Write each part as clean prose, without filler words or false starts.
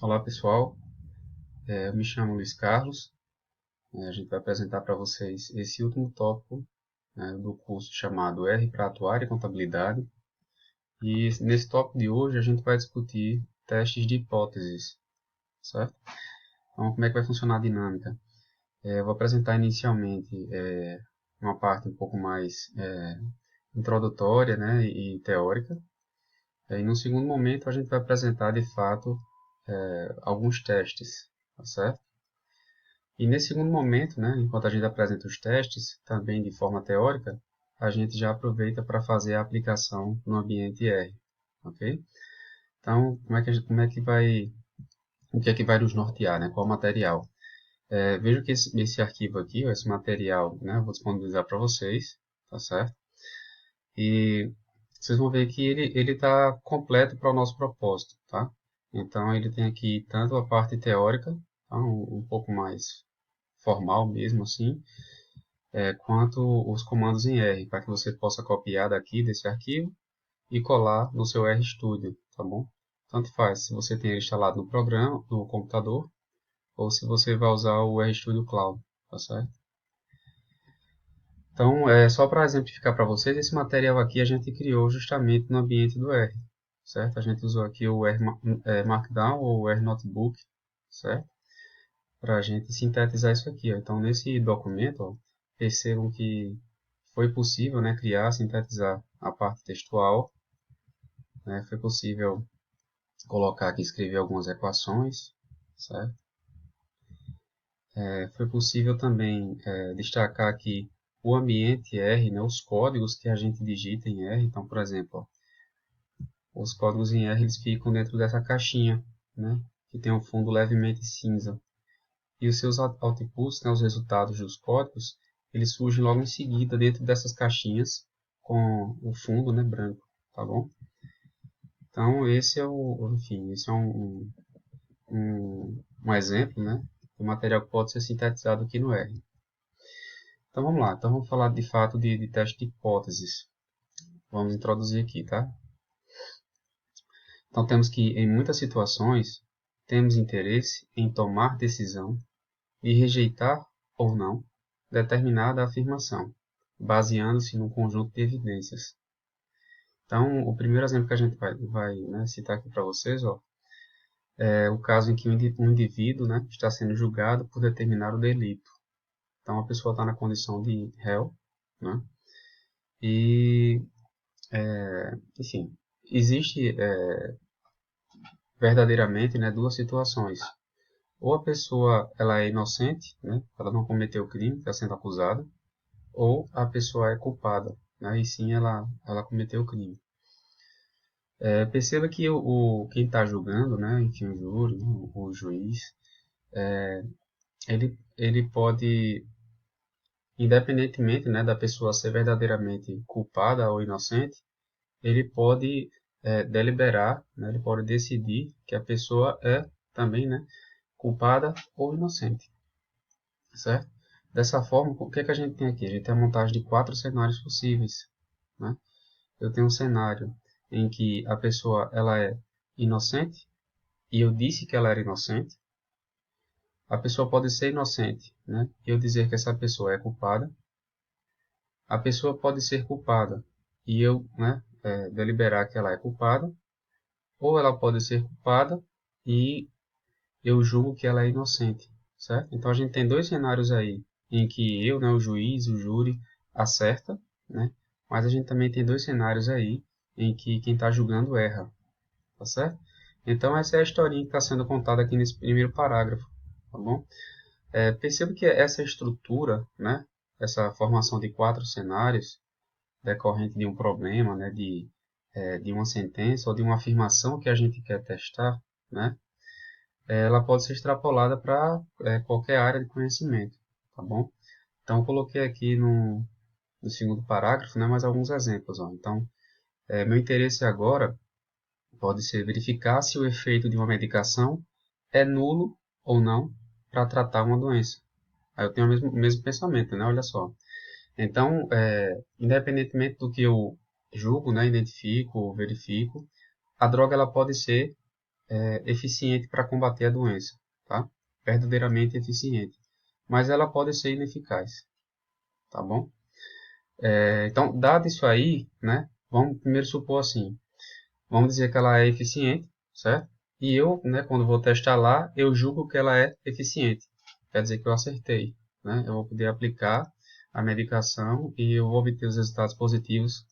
Olá pessoal, eu me chamo Luiz Carlos. A gente vai apresentar para vocês esse último tópico, né, do curso chamado R para Atuária e Contabilidade. E nesse tópico de hoje a gente vai discutir testes de hipóteses, certo? Então, como é que vai funcionar a dinâmica? Eu vou apresentar inicialmente uma parte um pouco mais introdutória, né, e teórica. E no segundo momento a gente vai apresentar de fato alguns testes, tá certo? E nesse segundo momento, né, enquanto a gente apresenta os testes, também de forma teórica, a gente já aproveita para fazer a aplicação no ambiente R, ok? Então, como é que vai, o que é que vai nos nortear, né? Qual material? Veja que esse arquivo aqui, ó, esse material, né, eu vou disponibilizar para vocês, tá certo? E vocês vão ver que ele está completo para o nosso propósito, tá? Então, ele tem aqui tanto a parte teórica, tá? Um pouco mais formal mesmo assim, quanto os comandos em R, para que você possa copiar daqui desse arquivo e colar no seu RStudio, tá bom? Tanto faz se você tem ele instalado no programa, no computador, ou se você vai usar o RStudio Cloud, tá certo? Então, só para exemplificar para vocês, esse material aqui a gente criou justamente no ambiente do R, certo? A gente usou aqui o R Markdown ou o R Notebook, certo? Para a gente sintetizar isso aqui, ó. Então, nesse documento, ó, percebam que foi possível, né, criar, sintetizar a parte textual, né, foi possível colocar aqui, escrever algumas equações, certo? Foi possível também destacar aqui o ambiente R, né, os códigos que a gente digita em R. Então, por exemplo, ó, os códigos em R eles ficam dentro dessa caixinha, né, que tem um fundo levemente cinza. E os seus outputs, né, os resultados dos códigos, eles surgem logo em seguida dentro dessas caixinhas com o fundo, né, branco, tá bom? Então, esse é um exemplo, né, do material que pode ser sintetizado aqui no R. Então, vamos lá. Então, vamos falar de fato de teste de hipóteses. Vamos introduzir aqui, tá? Então, temos que, em muitas situações, temos interesse em tomar decisão e rejeitar ou não determinada afirmação, baseando-se num conjunto de evidências. Então, o primeiro exemplo que a gente vai né, citar aqui para vocês, ó, é o caso em que um indivíduo, né, está sendo julgado por determinado delito. Então, a pessoa está na condição de réu, né, e, enfim, existe verdadeiramente, né, duas situações. Ou a pessoa ela é inocente, né, ela não cometeu o crime, está sendo acusada, ou a pessoa é culpada, né, e sim ela cometeu o crime. Perceba que quem está julgando, né, enfim, o júri, né, o juiz, ele pode, independentemente, né, da pessoa ser verdadeiramente culpada ou inocente, ele pode deliberar, né, ele pode decidir que a pessoa é também, né, culpada ou inocente, certo? Dessa forma, o que é que a gente tem aqui? A gente tem a montagem de quatro cenários possíveis, né? Eu tenho um cenário em que a pessoa ela é inocente e eu disse que ela era inocente. A pessoa pode ser inocente, né? E eu dizer que essa pessoa é culpada. A pessoa pode ser culpada e eu, né, deliberar que ela é culpada. Ou ela pode ser culpada e eu julgo que ela é inocente, certo? Então a gente tem dois cenários aí em que eu, né, o juiz, o júri acerta, né? Mas a gente também tem dois cenários aí em que quem está julgando erra, tá certo? Então essa é a historinha que está sendo contada aqui nesse primeiro parágrafo, tá bom? Perceba que essa estrutura, né, essa formação de quatro cenários decorrente de um problema, né, de uma sentença ou de uma afirmação que a gente quer testar, né, ela pode ser extrapolada para qualquer área de conhecimento, tá bom? Então, eu coloquei aqui no segundo parágrafo, né, mais alguns exemplos. Ó. Então, meu interesse agora pode ser verificar se o efeito de uma medicação é nulo ou não para tratar uma doença. Aí eu tenho o mesmo pensamento, né? Olha só. Então, independentemente do que eu julgo, né, identifico, verifico, a droga ela pode ser eficiente para combater a doença, tá? Verdadeiramente eficiente. Mas ela pode ser ineficaz, tá bom? Então, dado isso aí, né? Vamos primeiro supor assim. Vamos dizer que ela é eficiente, certo? E eu, né, quando vou testar lá, eu julgo que ela é eficiente. Quer dizer que eu acertei, né? Eu vou poder aplicar a medicação e eu vou obter os resultados positivos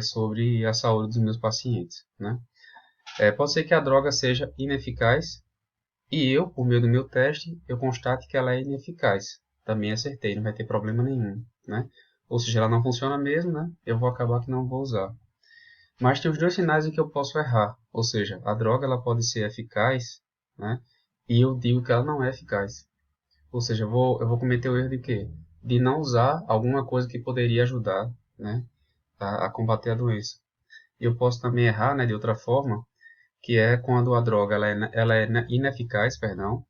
sobre a saúde dos meus pacientes, né? Pode ser que a droga seja ineficaz e eu, por meio do meu teste, eu constate que ela é ineficaz. Também acertei, não vai ter problema nenhum, né? Ou seja, ela não funciona mesmo, né? Eu vou acabar que não vou usar. Mas tem os dois sinais em que eu posso errar. Ou seja, a droga ela pode ser eficaz, né? E eu digo que ela não é eficaz. Ou seja, eu vou cometer o erro de quê? De não usar alguma coisa que poderia ajudar, né? A combater a doença. E eu posso também errar, né? De outra forma, que é quando a droga ela é ineficaz, perdão,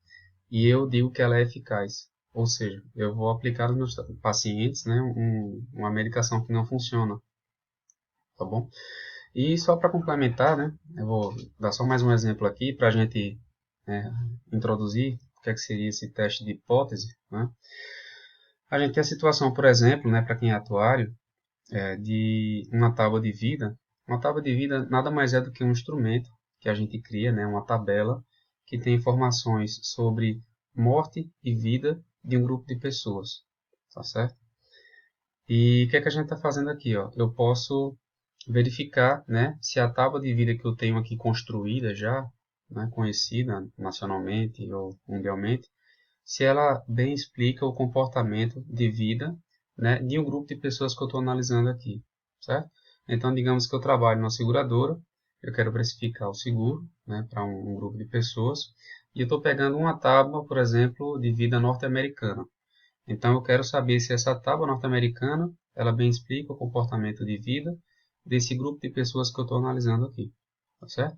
e eu digo que ela é eficaz. Ou seja, eu vou aplicar nos meus pacientes, né? Uma medicação que não funciona, tá bom? E só para complementar, né, eu vou dar só mais um exemplo aqui para a gente introduzir o que seria esse teste de hipótese. Né? A gente tem a situação, por exemplo, né, para quem é atuário, de uma tábua de vida. Uma tábua de vida nada mais é do que um instrumento que a gente cria, né, uma tabela que tem informações sobre morte e vida de um grupo de pessoas. Tá certo? E o que é que a gente está fazendo aqui? Ó? Eu posso verificar, né, se a tábua de vida que eu tenho aqui construída já, né, conhecida nacionalmente ou mundialmente, se ela bem explica o comportamento de vida, né, de um grupo de pessoas que eu estou analisando aqui, certo? Então, digamos que eu trabalho numa seguradora, eu quero precificar o seguro, né, para um grupo de pessoas, e eu estou pegando uma tábua, por exemplo, de vida norte-americana. Então, eu quero saber se essa tábua norte-americana, ela bem explica o comportamento de vida desse grupo de pessoas que eu estou analisando aqui, tá certo?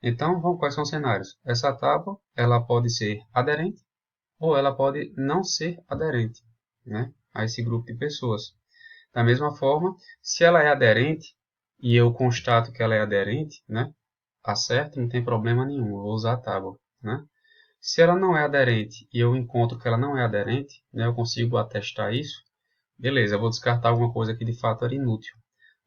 Então, quais são os cenários? Essa tábua, ela pode ser aderente ou ela pode não ser aderente, né, a esse grupo de pessoas. Da mesma forma, se ela é aderente e eu constato que ela é aderente, né, acerto, não tem problema nenhum, eu vou usar a tábua, né? Se ela não é aderente e eu encontro que ela não é aderente, né, eu consigo atestar isso, beleza, eu vou descartar alguma coisa que de fato era inútil,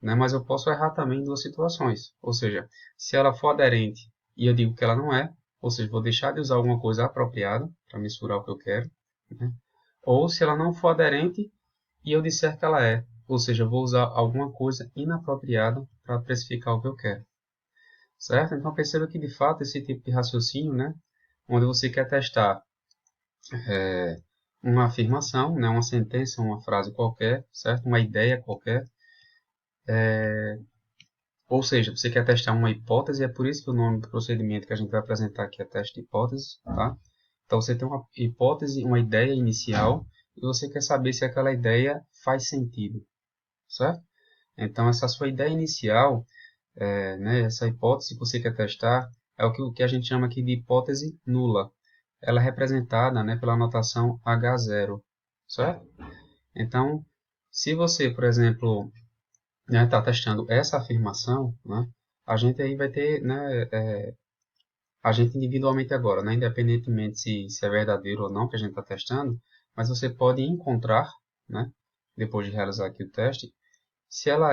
né? Mas eu posso errar também em duas situações. Ou seja, se ela for aderente e eu digo que ela não é, ou seja, vou deixar de usar alguma coisa apropriada para mensurar o que eu quero, né? Ou se ela não for aderente e eu disser que ela é, ou seja, eu vou usar alguma coisa inapropriada para precificar o que eu quero. Certo? Então perceba que de fato esse tipo de raciocínio, né, onde você quer testar uma afirmação, né, uma sentença, uma frase qualquer, certo? Uma ideia qualquer, ou seja, você quer testar uma hipótese, é por isso que o nome do procedimento que a gente vai apresentar aqui é teste de hipótese, tá? Então você tem uma hipótese, uma ideia inicial, e você quer saber se aquela ideia faz sentido, certo? Então essa sua ideia inicial, né, essa hipótese que você quer testar, é o que a gente chama aqui de hipótese nula. Ela é representada, né, pela notação H0, certo? Então, se você, por exemplo, está testando essa afirmação, né, a gente aí vai ter, né, a gente individualmente agora, né, independentemente se é verdadeiro ou não que a gente está testando, mas você pode encontrar, né, depois de realizar aqui o teste, se ela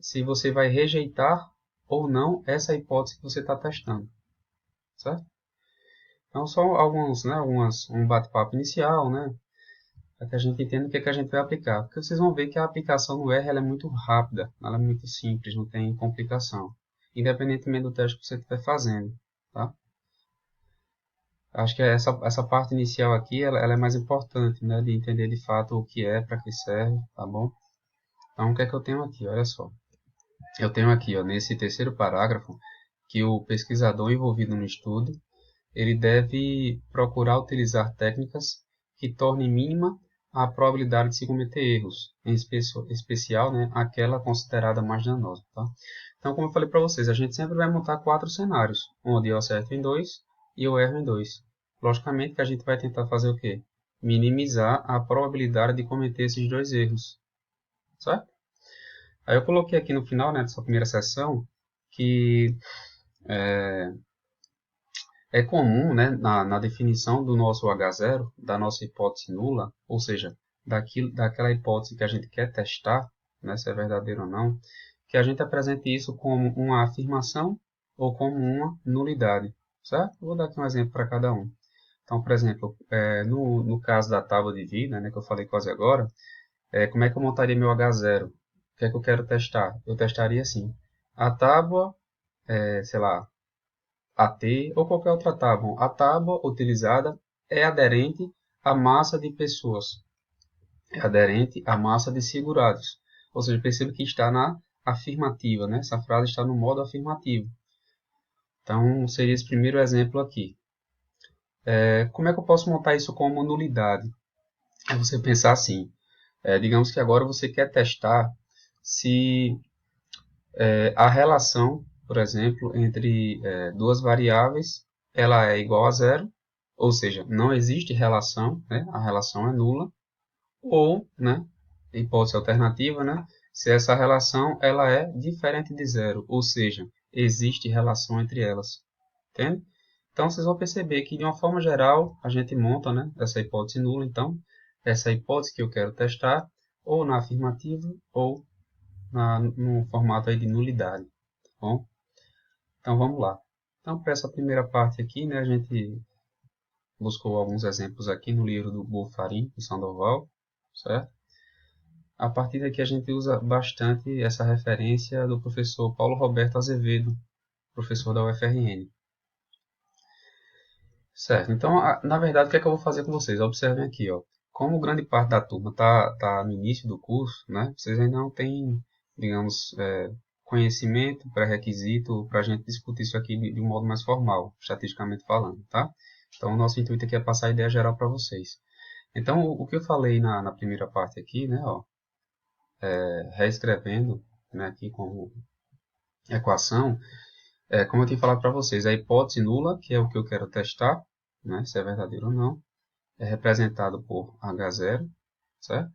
se você vai rejeitar ou não essa hipótese que você está testando, certo? Então, só alguns, né, um bate-papo inicial, né, para que a gente entenda o que, é que a gente vai aplicar. Porque vocês vão ver que a aplicação no R ela é muito rápida, ela é muito simples, não tem complicação, independentemente do teste que você estiver fazendo. Tá? Acho que essa parte inicial aqui ela é mais importante, né, de entender de fato o que é, para que serve, tá bom? Então, o que é que eu tenho aqui? Olha só. Eu tenho aqui, ó, nesse terceiro parágrafo, que o pesquisador envolvido no estudo ele deve procurar utilizar técnicas que tornem mínima a probabilidade de se cometer erros, em especial, né, aquela considerada mais danosa. Tá? Então, como eu falei para vocês, a gente sempre vai montar 4 cenários, onde eu acerto em 2 e eu erro em 2. Logicamente que a gente vai tentar fazer o quê? Minimizar a probabilidade de cometer esses 2 erros. Certo? Aí eu coloquei aqui no final, né, dessa primeira sessão que É comum, né, na definição do nosso H0, da nossa hipótese nula, ou seja, daquela hipótese que a gente quer testar, né, se é verdadeiro ou não, que a gente apresente isso como uma afirmação ou como uma nulidade, certo? Vou dar aqui um exemplo para cada um. Então, por exemplo, no caso da tábua de vida, né, que eu falei quase agora, como é que eu montaria meu H0? O que é que eu quero testar? Eu testaria assim, a tábua, sei lá, AT ou qualquer outra tábua. A tábua utilizada é aderente à massa de pessoas, é aderente à massa de segurados. Ou seja, perceba que está na afirmativa, né? Essa frase está no modo afirmativo. Então, seria esse primeiro exemplo aqui. Como é que eu posso montar isso como nulidade? É você pensar assim, digamos que agora você quer testar se a relação, por exemplo, entre duas variáveis, ela é igual a zero, ou seja, não existe relação, né? A relação é nula, ou, né, hipótese alternativa, né, se essa relação ela é diferente de zero, ou seja, existe relação entre elas, entende? Então, vocês vão perceber que, de uma forma geral, a gente monta, né, essa hipótese nula, então, essa hipótese que eu quero testar, ou na afirmativa, ou no formato aí de nulidade, tá bom? Então, vamos lá. Então, para essa primeira parte aqui, né, a gente buscou alguns exemplos aqui no livro do Buffarin, do Sandoval, certo? A partir daqui a gente usa bastante essa referência do professor Paulo Roberto Azevedo, professor da UFRN. Certo, então, na verdade, o que é que eu vou fazer com vocês? Observem aqui, ó. Como grande parte da turma tá no início do curso, né? Vocês ainda não têm, digamos, conhecimento, pré-requisito para a gente discutir isso aqui de um modo mais formal, estatisticamente falando, tá? Então, o nosso intuito aqui é passar a ideia geral para vocês. Então, o que eu falei na primeira parte aqui, né, ó, reescrevendo, né, aqui como equação, como eu tinha falado para vocês, a hipótese nula, que é o que eu quero testar, né, se é verdadeiro ou não, é representado por H0, certo?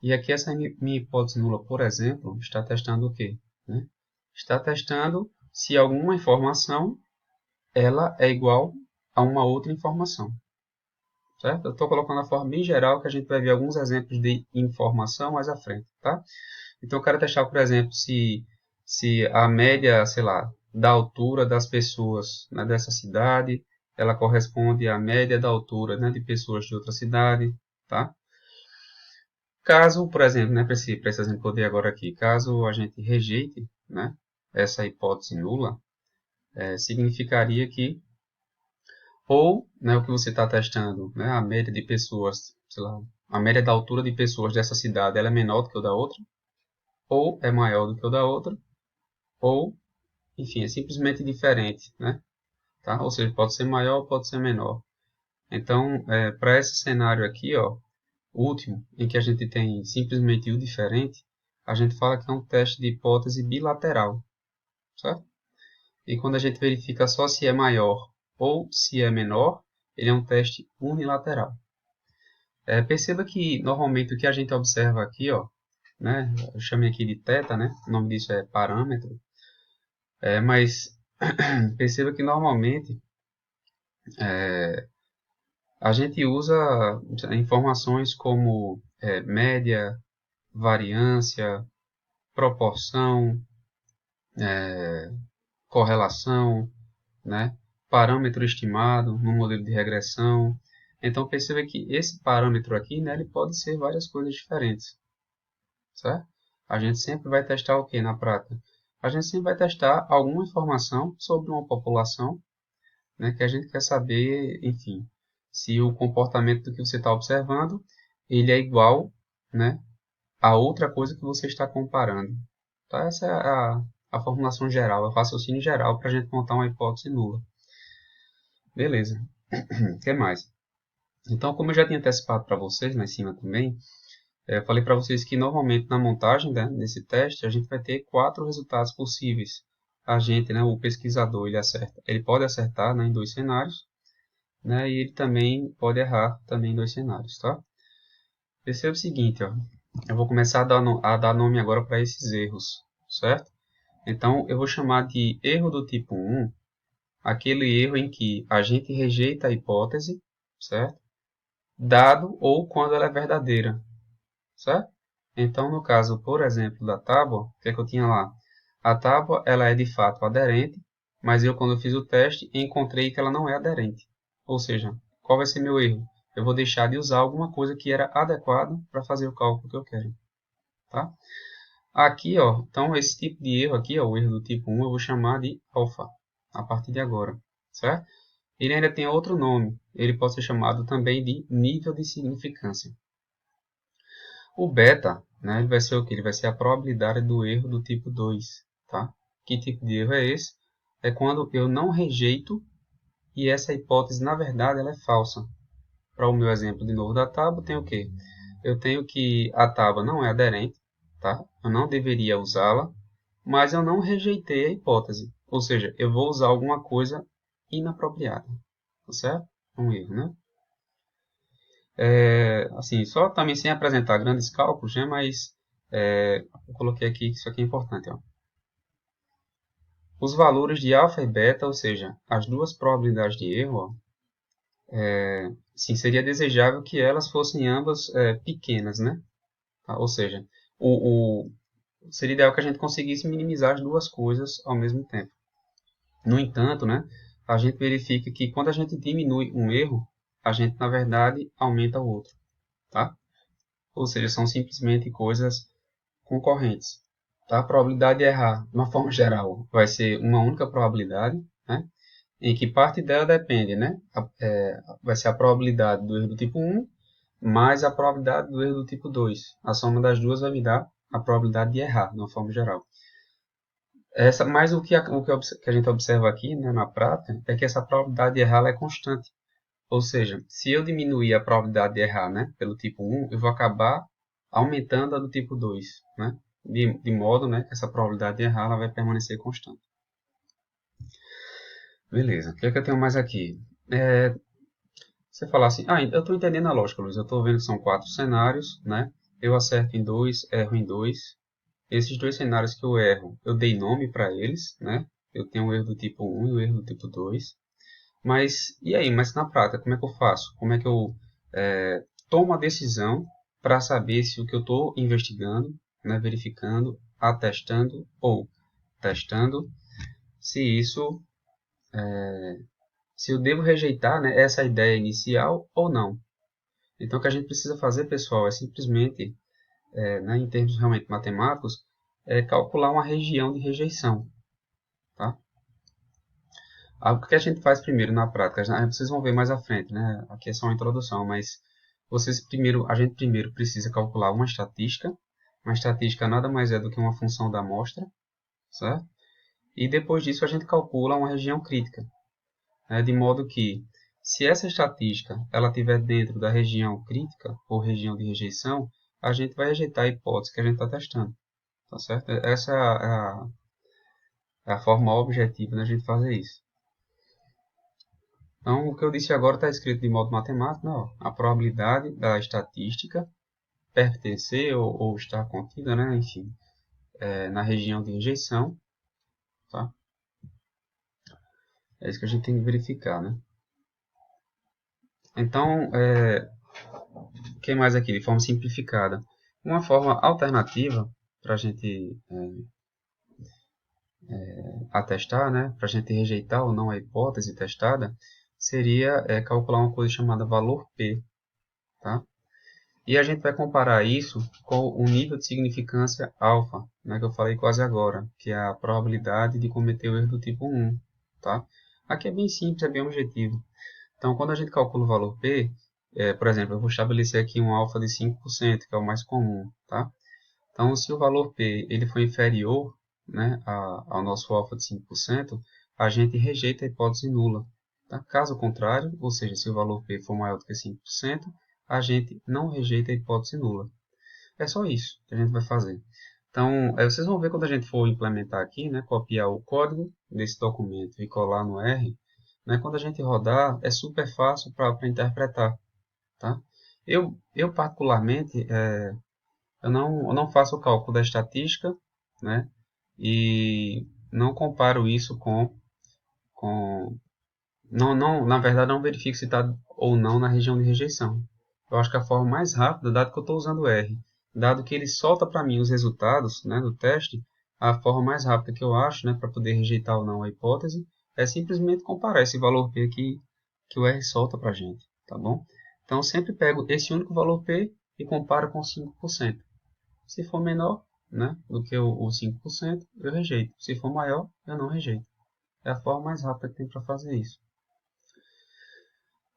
E aqui essa minha hipótese nula, por exemplo, está testando o quê? Né? Está testando se alguma informação ela é igual a uma outra informação, certo? Eu estou colocando a forma bem geral, que a gente vai ver alguns exemplos de informação mais à frente, tá? Então eu quero testar, por exemplo, se a média, sei lá, da altura das pessoas, né, dessa cidade, ela corresponde à média da altura, né, de pessoas de outra cidade, tá? Caso, por exemplo, né, para esse exemplo que eu dei agora aqui, caso a gente rejeite, né, essa hipótese nula, significaria que ou, né, o que você está testando, né, a média de pessoas, sei lá, a média da altura de pessoas dessa cidade, ela é menor do que o da outra, ou é maior do que o da outra, ou, enfim, é simplesmente diferente, né? Tá? Ou seja, pode ser maior ou pode ser menor. Então, para esse cenário aqui, ó, último, em que a gente tem simplesmente o diferente, a gente fala que é um teste de hipótese bilateral, certo? E quando a gente verifica só se é maior ou se é menor, ele é um teste unilateral. Perceba que, normalmente, o que a gente observa aqui, ó, né, eu chamei aqui de θ, né, o nome disso é parâmetro, mas perceba que, normalmente, a gente usa informações como média, variância, proporção, correlação, né? Parâmetro estimado no modelo de regressão. Então perceba que esse parâmetro aqui, né, ele pode ser várias coisas diferentes, certo? A gente sempre vai testar o que na prática? A gente sempre vai testar alguma informação sobre uma população, né, que a gente quer saber, enfim, se o comportamento do que você está observando, ele é igual, né, a outra coisa que você está comparando. Tá? Essa é a formulação geral, a raciocínio geral para a gente montar uma hipótese nula. Beleza. O que mais? Então, como eu já tinha antecipado para vocês lá em cima também, eu falei para vocês que normalmente na montagem, né, desse teste a gente vai ter 4 resultados possíveis. A gente, né, o pesquisador, ele pode acertar, né, em 2 cenários, né, e ele também pode errar também em 2 cenários, tá? Perceba o seguinte, ó, eu vou começar a dar nome agora para esses erros, certo? Então, eu vou chamar de erro do tipo 1 aquele erro em que a gente rejeita a hipótese, certo? Dado ou quando ela é verdadeira, certo? Então, no caso, por exemplo, da tábua, o que é que eu tinha lá? A tábua, ela é de fato aderente, mas eu, quando eu fiz o teste, encontrei que ela não é aderente. Ou seja, qual vai ser meu erro? Eu vou deixar de usar alguma coisa que era adequada para fazer o cálculo que eu quero, tá? Aqui, ó, então esse tipo de erro aqui, ó, o erro do tipo 1, eu vou chamar de alfa, a partir de agora, certo? Ele ainda tem outro nome, ele pode ser chamado também de nível de significância. O beta, né, ele vai ser o que? Ele vai ser a probabilidade do erro do tipo 2, tá? Que tipo de erro é esse? É quando eu não rejeito e essa hipótese, na verdade, ela é falsa. Para o meu exemplo de novo da tábua, tem o quê? Eu tenho que a tábua não é aderente, tá? Eu não deveria usá-la, mas eu não rejeitei a hipótese. Ou seja, eu vou usar alguma coisa inapropriada, tá certo? Um erro, né? Assim, só também sem apresentar grandes cálculos, né? Mas eu coloquei aqui que isso aqui é importante, ó. Os valores de alfa e beta, ou seja, as duas probabilidades de erro, ó, sim, seria desejável que elas fossem ambas pequenas, né? Tá? Ou seja, seria ideal que a gente conseguisse minimizar as duas coisas ao mesmo tempo. No entanto, né, a gente verifica que quando a gente diminui um erro, a gente, na verdade, aumenta o outro. Tá? Ou seja, são simplesmente coisas concorrentes. Tá? A probabilidade de errar, de uma forma geral, vai ser uma única probabilidade, né? Em que parte dela depende, né? Vai ser a probabilidade do erro do tipo 1 mais a probabilidade do erro do tipo 2. A soma das duas vai me dar a probabilidade de errar, de uma forma geral. Mas o que a gente observa aqui, né, na prática é que essa probabilidade de errar ela é constante. Ou seja, se eu diminuir a probabilidade de errar, né, pelo tipo 1, eu vou acabar aumentando a do tipo 2, né, de modo, né, que essa probabilidade de errar ela vai permanecer constante. Beleza, o que é que eu tenho mais aqui? Você falar assim, eu estou entendendo a lógica, Luiz, eu estou vendo que são 4 cenários, né, eu acerto em 2, erro em 2. Esses dois cenários que eu erro, eu dei nome para eles, né, eu tenho o erro do tipo 1 e o erro do tipo 2. Mas, e aí? Mas na prática, como é que eu faço? Como é que eu tomo a decisão para saber se o que eu estou investigando, né, verificando, atestando ou testando, se isso, se eu devo rejeitar, né, essa ideia inicial ou não? Então, o que a gente precisa fazer, pessoal, é simplesmente, né, em termos realmente matemáticos, calcular uma região de rejeição, tá? O que a gente faz primeiro na prática, vocês vão ver mais à frente, né? Aqui é só uma introdução, mas a gente primeiro precisa calcular uma estatística. Uma estatística nada mais é do que uma função da amostra, certo? E depois disso a gente calcula uma região crítica, né? De modo que, se essa estatística ela estiver dentro da região crítica ou região de rejeição, a gente vai rejeitar a hipótese que a gente está testando, tá certo? Essa é a forma objetiva da gente fazer isso. Então, o que eu disse agora está escrito de modo matemático, não. A probabilidade da estatística pertencer ou estar contida, né, enfim, na região de rejeição, tá? É isso que a gente tem que verificar, né? Então, o que mais aqui, de forma simplificada? Uma forma alternativa para a gente atestar, né, para a gente rejeitar ou não a hipótese testada, seria calcular uma coisa chamada valor P, tá? E a gente vai comparar isso com o nível de significância alfa, né, que eu falei quase agora, que é a probabilidade de cometer o erro do tipo 1. Tá? Aqui é bem simples, é bem objetivo. Então, quando a gente calcula o valor P, por exemplo, eu vou estabelecer aqui um alfa de 5%, que é o mais comum. Tá? Então, se o valor P ele for inferior, né, ao nosso alfa de 5%, a gente rejeita a hipótese nula. Tá? Caso contrário, ou seja, se o valor P for maior do que 5%, a gente não rejeita a hipótese nula. É só isso que a gente vai fazer. Então, vocês vão ver quando a gente for implementar aqui, né, copiar o código desse documento e colar no R, né, quando a gente rodar, é super fácil para interpretar. Tá? Eu particularmente, eu não faço o cálculo da estatística, né, e não comparo isso não, na verdade não verifico se está ou não na região de rejeição. Eu acho que a forma mais rápida, dado que eu estou usando o R, dado que ele solta para mim os resultados, né, do teste, a forma mais rápida que eu acho, né, para poder rejeitar ou não a hipótese, é simplesmente comparar esse valor P que o R solta para a gente, tá bom? Então eu sempre pego esse único valor P e comparo com 5%. Se for menor, né, do que o 5%, eu rejeito. Se for maior, eu não rejeito. É a forma mais rápida que tem para fazer isso.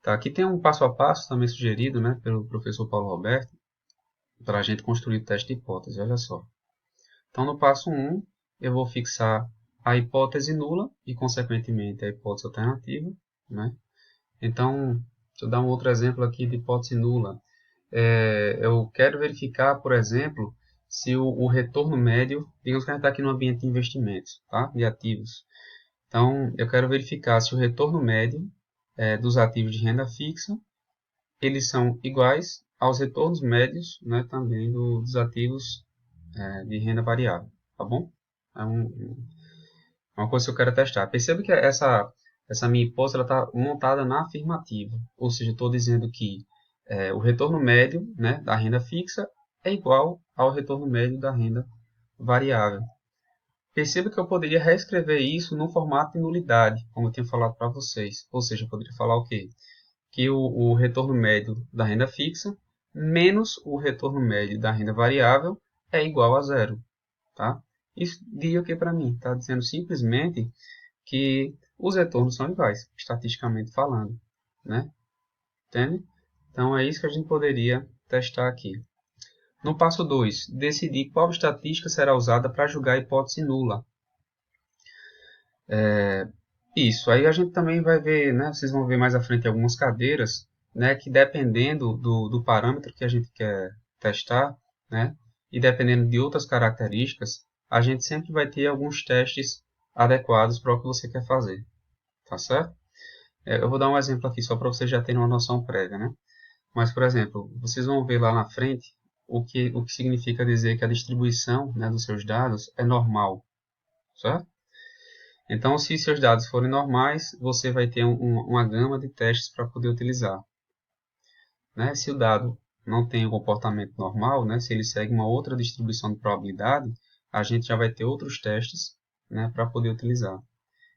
Tá, aqui tem um passo a passo também sugerido, né, pelo professor Paulo Roberto, para a gente construir o teste de hipótese. Olha só. Então, no passo 1, eu vou fixar a hipótese nula e, consequentemente, a hipótese alternativa. Né? Então, deixa eu dar um outro exemplo aqui de hipótese nula. Eu quero verificar, por exemplo, se o retorno médio, digamos que a gente está aqui no ambiente de investimentos, tá? De ativos. Então, eu quero verificar se o retorno médio dos ativos de renda fixa, eles são iguais aos retornos médios, né, também dos ativos de renda variável, tá bom? É uma coisa que eu quero testar. Perceba que essa minha hipótese está montada na afirmativa, ou seja, estou dizendo que o retorno médio, né, da renda fixa é igual ao retorno médio da renda variável. Perceba que eu poderia reescrever isso no formato de nulidade, como eu tinha falado para vocês. Ou seja, eu poderia falar o quê? Que o retorno médio da renda fixa menos o retorno médio da renda variável é igual a zero. Tá? Isso diz o que para mim? Está dizendo simplesmente que os retornos são iguais, estatisticamente falando. Né? Entende? Então é isso que a gente poderia testar aqui. No passo 2, decidir qual estatística será usada para julgar a hipótese nula. Isso, aí a gente também vai ver, né, vocês vão ver mais à frente algumas cadeiras, né, que dependendo do parâmetro que a gente quer testar, né, e dependendo de outras características, a gente sempre vai ter alguns testes adequados para o que você quer fazer, tá certo? Eu vou dar um exemplo aqui só para vocês já terem uma noção prévia, né? Mas, por exemplo, vocês vão ver lá na frente o que significa dizer que a distribuição, né, dos seus dados é normal, certo? Então, se seus dados forem normais, você vai ter uma gama de testes para poder utilizar. Né? Se o dado não tem um comportamento normal, né? Se ele segue uma outra distribuição de probabilidade, a gente já vai ter outros testes, né, para poder utilizar.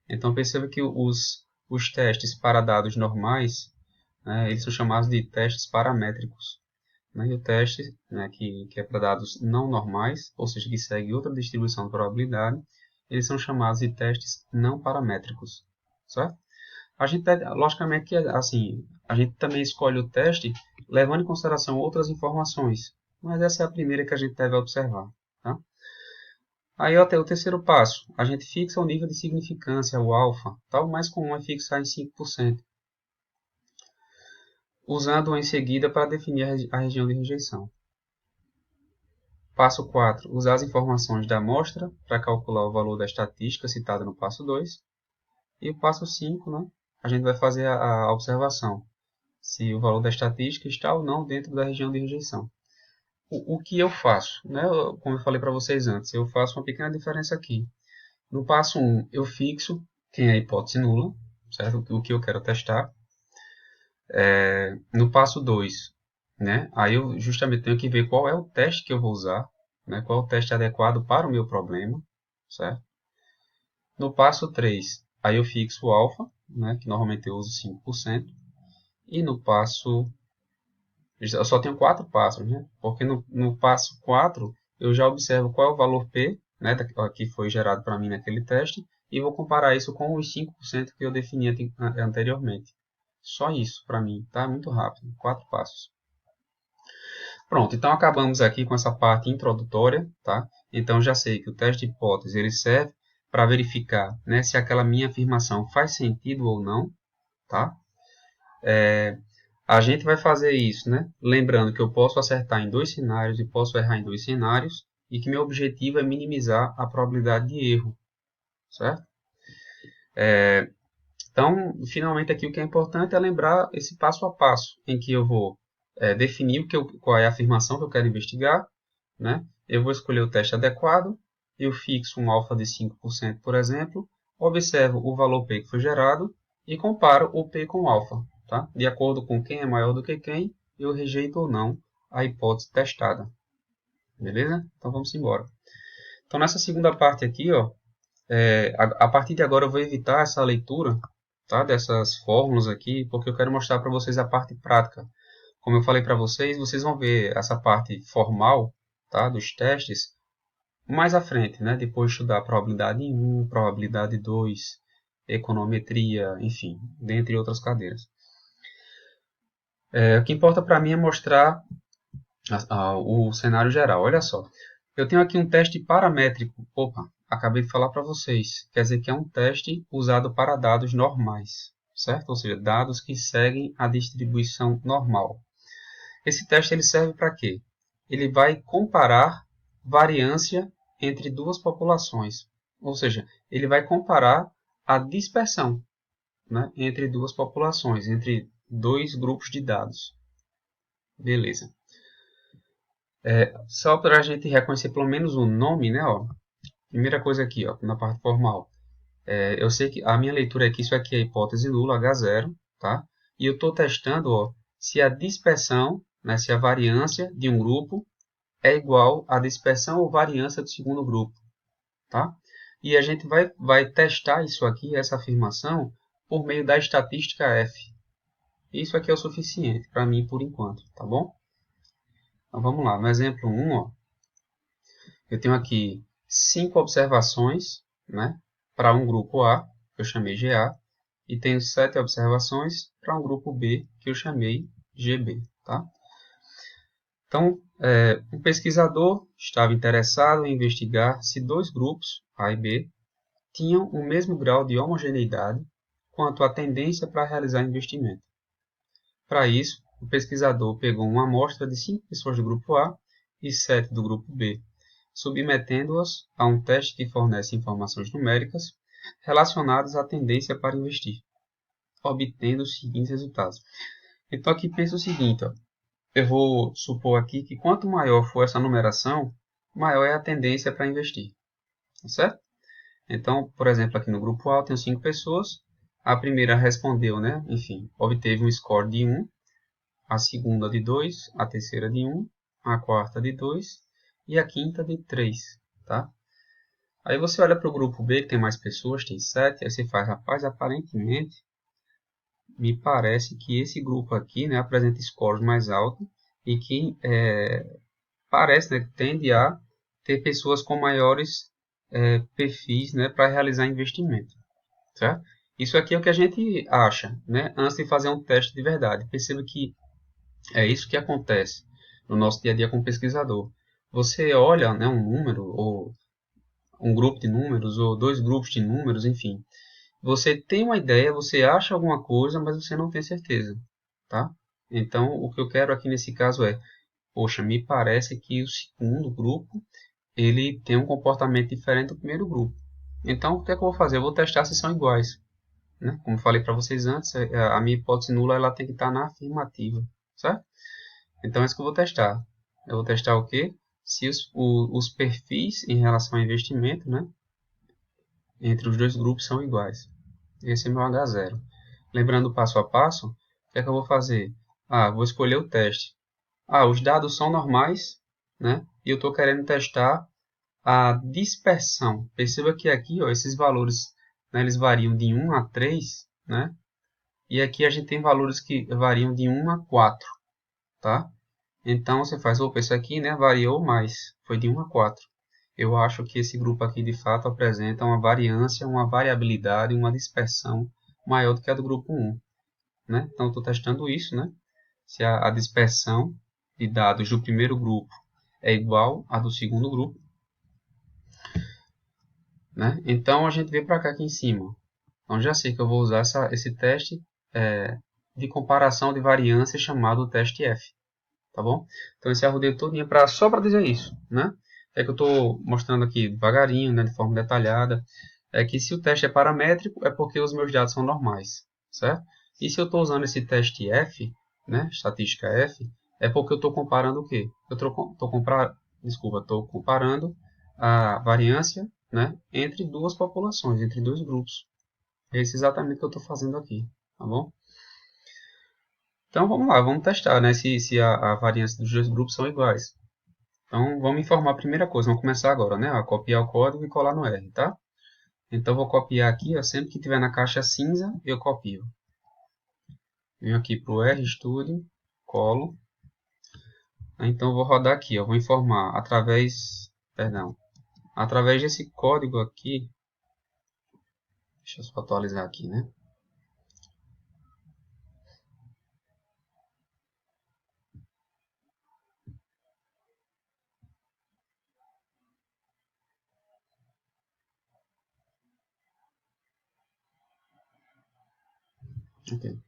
Então, perceba que os testes para dados normais, né, eles são chamados de testes paramétricos. Né? E o teste, né, que é para dados não normais, ou seja, que segue outra distribuição de probabilidade, eles são chamados de testes não paramétricos, certo? A gente, logicamente, que assim, a gente também escolhe o teste levando em consideração outras informações, mas essa é a primeira que a gente deve observar, tá? Aí até o terceiro passo, a gente fixa o nível de significância, o alfa, tá? O mais comum é fixar em 5%, usando-o em seguida para definir a região de rejeição. Passo 4. Usar as informações da amostra para calcular o valor da estatística citada no passo 2. E o passo 5, né, a gente vai fazer a observação se o valor da estatística está ou não dentro da região de rejeição. O que eu faço? Né, como eu falei para vocês antes, eu faço uma pequena diferença aqui. No passo 1, eu fixo quem é a hipótese nula, certo? O que eu quero testar. No passo 2, né, aí eu justamente tenho que ver qual é o teste que eu vou usar, né, qual é o teste adequado para o meu problema, certo? No passo 3, aí eu fixo o alfa, né, que normalmente eu uso 5%. E no passo... Eu só tenho 4 passos, né? Porque no passo 4, eu já observo qual é o valor P, né, que foi gerado para mim naquele teste, e vou comparar isso com os 5% que eu defini anteriormente. Só isso para mim, tá? Muito rápido, 4 passos. Pronto, então acabamos aqui com essa parte introdutória, tá? Então já sei que o teste de hipótese ele serve para verificar, né, se aquela minha afirmação faz sentido ou não, tá? A gente vai fazer isso, né? Lembrando que eu posso acertar em 2 cenários e posso errar em 2 cenários e que meu objetivo é minimizar a probabilidade de erro, certo? Então, finalmente aqui o que é importante é lembrar esse passo a passo em que eu vou definir qual é a afirmação que eu quero investigar, né? Eu vou escolher o teste adequado eu fixo um alfa de 5%, por exemplo, observo o valor P que foi gerado e comparo o P com o alfa. Tá? De acordo com quem é maior do que quem, eu rejeito ou não a hipótese testada. Beleza? Então vamos embora. Então nessa segunda parte aqui, ó, a partir de agora eu vou evitar essa leitura, tá, dessas fórmulas aqui, porque eu quero mostrar para vocês a parte prática. Como eu falei para vocês, vocês vão ver essa parte formal, tá, dos testes mais à frente, né, depois de estudar probabilidade 1, probabilidade 2, econometria, enfim, dentre outras cadeiras. O que importa para mim é mostrar o cenário geral. Olha só, eu tenho aqui um teste paramétrico. Opa, acabei de falar para vocês. Quer dizer que é um teste usado para dados normais, certo? Ou seja, dados que seguem a distribuição normal. Esse teste ele serve para quê? Ele vai comparar variância entre duas populações. Ou seja, ele vai comparar a dispersão, né, entre duas populações, entre dois grupos de dados. Beleza. Só para a gente reconhecer pelo menos o nome, né? Ó, primeira coisa aqui, ó, na parte formal. Eu sei que a minha leitura é que isso aqui é hipótese nula, H0, tá? E eu estou testando, ó, se a dispersão, né, se a variância de um grupo é igual à dispersão ou variância do segundo grupo, tá? E a gente vai testar isso aqui, essa afirmação, por meio da estatística F. Isso aqui é o suficiente para mim por enquanto, tá bom? Então vamos lá, no exemplo 1, ó, eu tenho aqui 5 observações, né, para um grupo A, que eu chamei GA, e tenho 7 observações para um grupo B, que eu chamei GB. Tá? Então, o pesquisador estava interessado em investigar se dois grupos, A e B, tinham o mesmo grau de homogeneidade quanto à tendência para realizar investimento. Para isso, o pesquisador pegou uma amostra de 5 pessoas do grupo A e 7 do grupo B, submetendo-as a um teste que fornece informações numéricas relacionadas à tendência para investir, obtendo os seguintes resultados. Então aqui pensa o seguinte, ó, eu vou supor aqui que quanto maior for essa numeração, maior é a tendência para investir, tá certo? Então, por exemplo, aqui no grupo A eu tenho 5 pessoas, a primeira respondeu, né? Enfim, obteve um score de 1, a segunda de 2, a terceira de 1, a quarta de 2 e a quinta de 3, tá? Aí você olha para o grupo B, que tem mais pessoas, tem 7, aí você faz, rapaz, aparentemente, me parece que esse grupo aqui, né, apresenta scores mais altos e que parece, né, tende a ter pessoas com maiores perfis, né, para realizar investimento, certo? Isso aqui é o que a gente acha, né, antes de fazer um teste de verdade. Perceba que é isso que acontece no nosso dia a dia como pesquisador. Você olha, né, um número, ou um grupo de números, ou dois grupos de números, enfim. Você tem uma ideia, você acha alguma coisa, mas você não tem certeza, tá? Então, o que eu quero aqui nesse caso é, poxa, me parece que o segundo grupo, ele tem um comportamento diferente do primeiro grupo. Então, o que é que eu vou fazer? Eu vou testar se são iguais, né? Como falei para vocês antes, a minha hipótese nula ela tem que estar na afirmativa, certo? Então, é isso que eu vou testar. Eu vou testar o quê? Se os perfis em relação ao investimento, né, entre os dois grupos são iguais. Esse é meu H0. Lembrando o passo a passo, o que é que eu vou fazer? Vou escolher o teste. Os dados são normais, né? E eu estou querendo testar a dispersão. Perceba que aqui, ó, esses valores, né, eles variam de 1 a 3, né? E aqui a gente tem valores que variam de 1 a 4, tá? Então você faz, opa, isso aqui, né, variou mais, foi de 1 a 4. Eu acho que esse grupo aqui de fato apresenta uma variância, uma variabilidade, uma dispersão maior do que a do grupo 1. Né? Então estou testando isso, né? Se a dispersão de dados do primeiro grupo é igual à do segundo grupo. Né? Então a gente vem para cá aqui em cima. Então já sei que eu vou usar esse teste de comparação de variância chamado teste F. Tá bom? Então esse arrudeio todinho só para dizer isso, né? É que eu estou mostrando aqui devagarinho, né, de forma detalhada, é que se o teste é paramétrico é porque os meus dados são normais, certo? E se eu estou usando esse teste F, né, estatística F, é porque eu estou comparando o quê? Eu estou comparando a variância, né, entre duas populações, entre dois grupos. É isso exatamente que eu estou fazendo aqui, tá bom? Então vamos lá, vamos testar, né, se a variância dos dois grupos são iguais. Então vamos informar a primeira coisa, vamos começar agora, né, a copiar o código e colar no R, tá? Então vou copiar aqui, ó, sempre que tiver na caixa cinza, eu copio. Venho aqui para o RStudio, colo. Então vou rodar aqui, eu vou informar através desse código aqui. Deixa eu só atualizar aqui, né? Ok.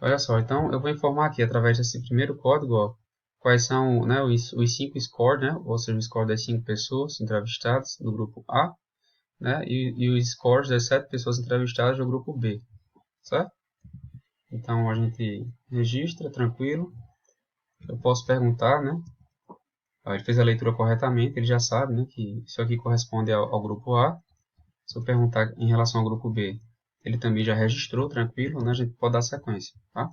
Olha só, então eu vou informar aqui através desse primeiro código, ó, quais são, né, os 5 scores, né, ou seja, o score das 5 pessoas entrevistadas do grupo A, né, e os scores das 7 pessoas entrevistadas do grupo B, certo? Então a gente registra, tranquilo. Eu posso perguntar, né? Ele fez a leitura corretamente, ele já sabe, né, que isso aqui corresponde ao grupo A. Se eu perguntar em relação ao grupo B, ele também já registrou, tranquilo, né? A gente pode dar sequência, tá?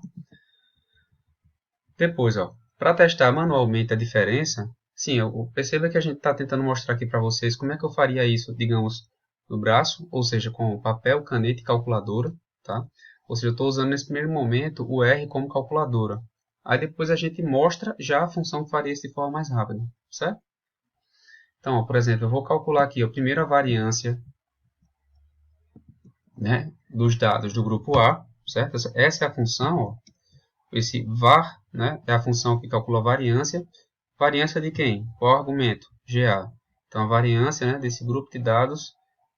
Depois, ó, para testar manualmente a diferença, sim, perceba que a gente está tentando mostrar aqui para vocês como é que eu faria isso, digamos, no braço, ou seja, com papel, caneta e calculadora, tá? Ou seja, eu estou usando nesse primeiro momento o R como calculadora. Aí depois a gente mostra já a função que faria isso de forma mais rápida, certo? Então, ó, por exemplo, eu vou calcular aqui a primeira variância, né, dos dados do grupo A, certo? Essa é a função, ó, esse var, né, é a função que calcula a variância. Variância de quem? Qual o argumento? GA. Então, a variância, né, desse grupo de dados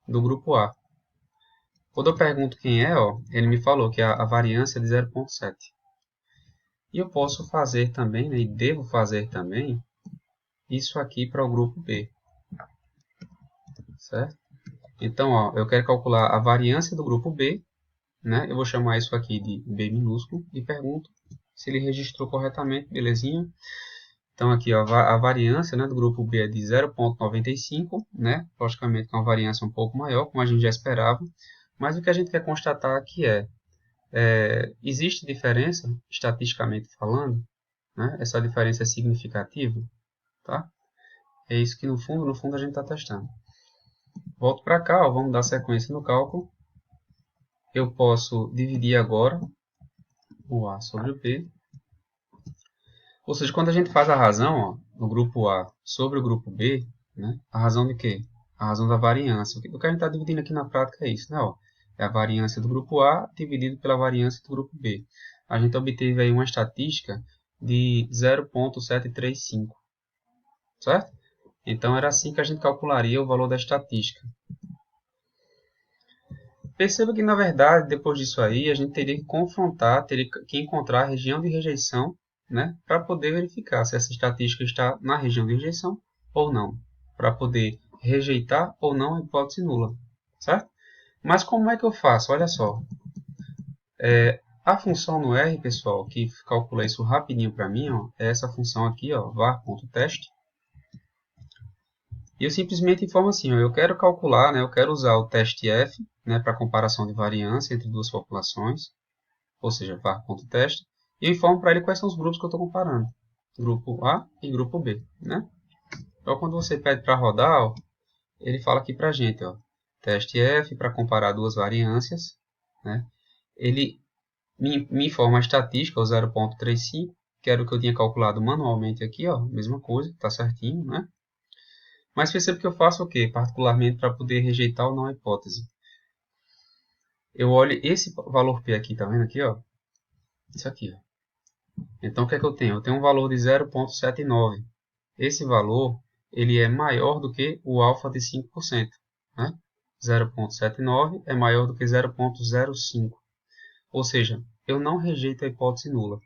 do grupo A. Quando eu pergunto quem é, ó, ele me falou que é a variância de 0,7. E eu posso fazer também, né, e devo fazer também, isso aqui para o grupo B, certo? Então, ó, eu quero calcular a variância do grupo B, né? Eu vou chamar isso aqui de B minúsculo e pergunto se ele registrou corretamente, belezinha? Então aqui ó, a variância, né, do grupo B é de 0,95, né? Logicamente com uma variância um pouco maior, como a gente já esperava. Mas o que a gente quer constatar aqui existe diferença, estatisticamente falando, né? Essa diferença é significativa, tá? É isso que no fundo a gente está testando. Volto para cá, ó, vamos dar sequência no cálculo. Eu posso dividir agora o A sobre o B. Ou seja, quando a gente faz a razão, ó, no grupo A sobre o grupo B, né, a razão de quê? A razão da variância. O que a gente está dividindo aqui na prática é isso, né? Ó, é a variância do grupo A dividido pela variância do grupo B. A gente obteve aí uma estatística de 0,735, certo? Então era assim que a gente calcularia o valor da estatística. Perceba que, na verdade, depois disso aí, a gente teria que confrontar, teria que encontrar a região de rejeição, né, para poder verificar se essa estatística está na região de rejeição ou não, para poder rejeitar ou não a hipótese nula, certo? Mas como é que eu faço? Olha só, a função no R, pessoal, que calcula isso rapidinho para mim, ó, é essa função aqui, ó, var.test. E eu simplesmente informo assim, ó, eu quero calcular, né, eu quero usar o teste F, né, para comparação de variância entre duas populações, ou seja, var.teste, e eu informo para ele quais são os grupos que eu estou comparando, grupo A e grupo B, né? Então, quando você pede para rodar, ó, ele fala aqui para a gente, ó, teste F para comparar duas variâncias, né? Ele me informa a estatística, o 0,35, que era o que eu tinha calculado manualmente aqui, ó, mesma coisa, está certinho, né? Mas perceba que eu faço o quê? Particularmente para poder rejeitar ou não a hipótese. Eu olho esse valor P aqui, tá vendo aqui, ó? Isso aqui, ó. Então, o que é que eu tenho? Eu tenho um valor de 0,79. Esse valor ele é maior do que o alfa de 5%. Né? 0,79 é maior do que 0,05. Ou seja, eu não rejeito a hipótese nula.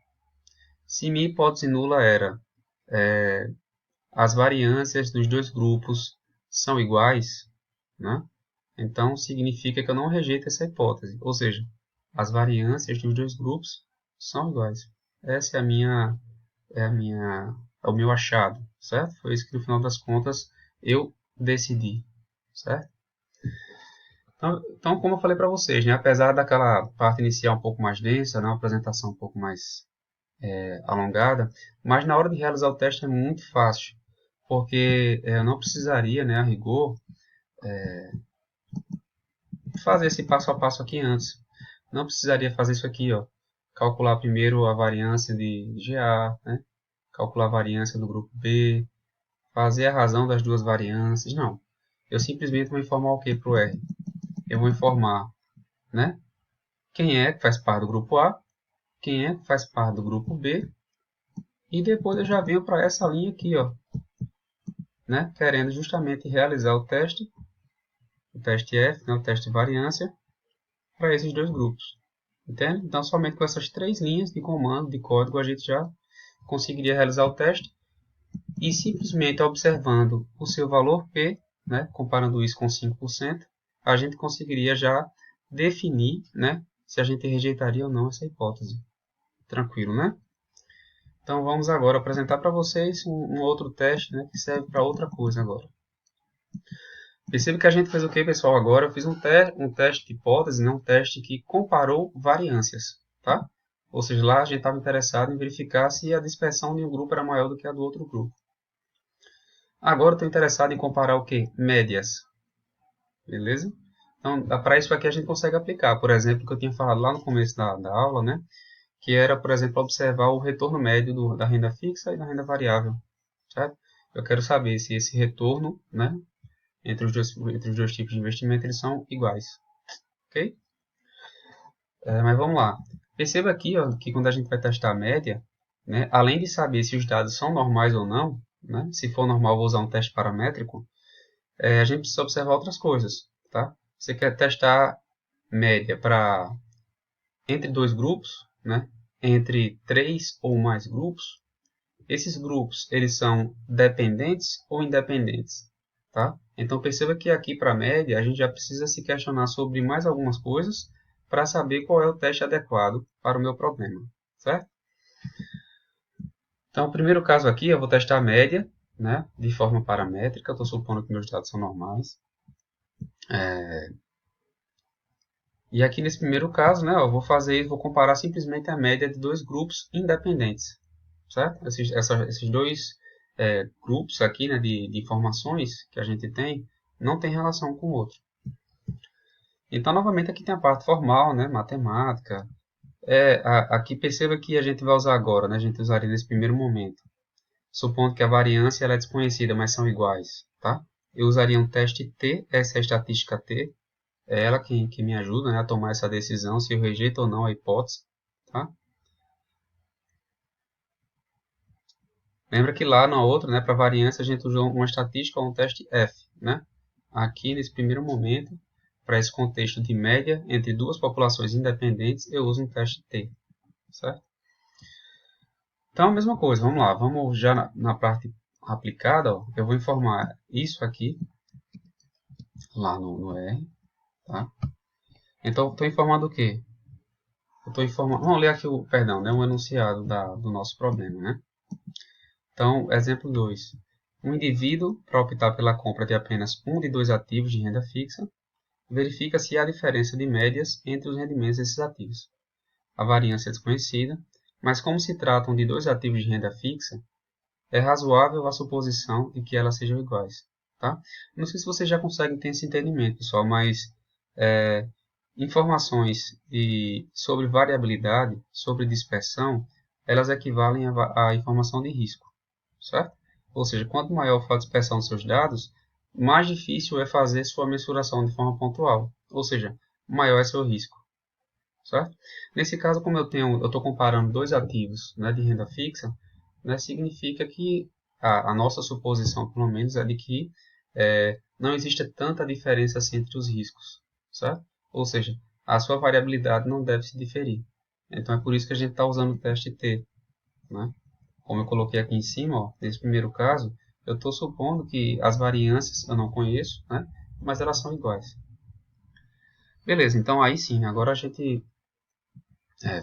Se minha hipótese nula era as variâncias dos dois grupos são iguais, né? Então significa que eu não rejeito essa hipótese. Ou seja, as variâncias dos dois grupos são iguais. Essa é o meu achado, certo? Foi isso que no final das contas eu decidir, certo? Então, como eu falei para vocês, né, apesar daquela parte inicial um pouco mais densa, né, uma apresentação um pouco mais alongada, mas na hora de realizar o teste é muito fácil, porque eu não precisaria, né, a rigor, fazer esse passo a passo aqui antes. Não precisaria fazer isso aqui, ó, calcular primeiro a variância de GA, né, calcular a variância do grupo B, fazer a razão das duas variâncias, não. Eu simplesmente vou informar o que para o R? Eu vou informar, né, quem é que faz parte do grupo A, quem é que faz parte do grupo B, e depois eu já venho para essa linha aqui, ó, né, querendo justamente realizar o teste F, né, o teste de variância, para esses dois grupos. Entende? Então, somente com essas três linhas de comando, de código, a gente já conseguiria realizar o teste. E simplesmente observando o seu valor P, né, comparando isso com 5%, a gente conseguiria já definir, né, se a gente rejeitaria ou não essa hipótese. Tranquilo, né? Então vamos agora apresentar para vocês um outro teste, né, que serve para outra coisa agora. Perceba que a gente fez o que, pessoal? Agora eu fiz um teste de hipótese, né, um teste que comparou variâncias. Tá? Ou seja, lá a gente estava interessado em verificar se a dispersão de um grupo era maior do que a do outro grupo. Agora estou interessado em comparar o que? Médias. Beleza? Então, para isso aqui a gente consegue aplicar. Por exemplo, o que eu tinha falado lá no começo da aula, né? Que era, por exemplo, observar o retorno médio da renda fixa e da renda variável. Certo? Eu quero saber se esse retorno, né, entre os dois tipos de investimento, eles são iguais. Ok? Mas vamos lá. Perceba aqui, ó, que quando a gente vai testar a média, né, além de saber se os dados são normais ou não, né, se for normal, vou usar um teste paramétrico, a gente precisa observar outras coisas. Tá? Você quer testar média para entre dois grupos, né, entre três ou mais grupos. Esses grupos eles são dependentes ou independentes. Tá? Então perceba que aqui para a média a gente já precisa se questionar sobre mais algumas coisas para saber qual é o teste adequado para o meu problema. Certo? Então, o primeiro caso aqui, eu vou testar a média, né, de forma paramétrica. Estou supondo que meus dados são normais. E aqui nesse primeiro caso, né, eu vou comparar simplesmente a média de dois grupos independentes. Certo? Esses dois grupos aqui, né, de informações que a gente tem, não tem relação com o outro. Então, novamente, aqui tem a parte formal, né, matemática. Aqui perceba que a gente vai usar agora, né, a gente usaria nesse primeiro momento. Supondo que a variância ela é desconhecida, mas são iguais. Tá? Eu usaria um teste T, essa é a estatística T. É ela que me ajuda, né, a tomar essa decisão, se eu rejeito ou não a hipótese. Tá? Lembra que lá na outra, né, para variância, a gente usou uma estatística ou um teste F. Né? Aqui, nesse primeiro momento, para esse contexto de média entre duas populações independentes, eu uso um teste T. Certo? Então, a mesma coisa, vamos lá. Vamos já na parte aplicada, ó, eu vou informar isso aqui, lá no R. Tá? Então, estou informando o quê? Vamos ler aqui perdão, né, um enunciado do nosso problema. Né? Então, exemplo 2. Um indivíduo, para optar pela compra de apenas um de dois ativos de renda fixa, verifica se há diferença de médias entre os rendimentos desses ativos. A variância é desconhecida, mas como se tratam de dois ativos de renda fixa, é razoável a suposição de que elas sejam iguais. Tá? Não sei se vocês já conseguem ter esse entendimento, pessoal, mas informações sobre variabilidade, sobre dispersão, elas equivalem à informação de risco. Certo? Ou seja, quanto maior for a dispersão dos seus dados, mais difícil é fazer sua mensuração de forma pontual. Ou seja, maior é seu risco. Certo? Nesse caso, como eu estou comparando dois ativos, né, de renda fixa, né, significa que a nossa suposição, pelo menos, é de que não existe tanta diferença assim entre os riscos. Certo? Ou seja, a sua variabilidade não deve se diferir. Então é por isso que a gente está usando o teste T. Né? Como eu coloquei aqui em cima, ó, nesse primeiro caso, eu estou supondo que as variâncias eu não conheço, né, mas elas são iguais. Beleza, então aí sim, agora a gente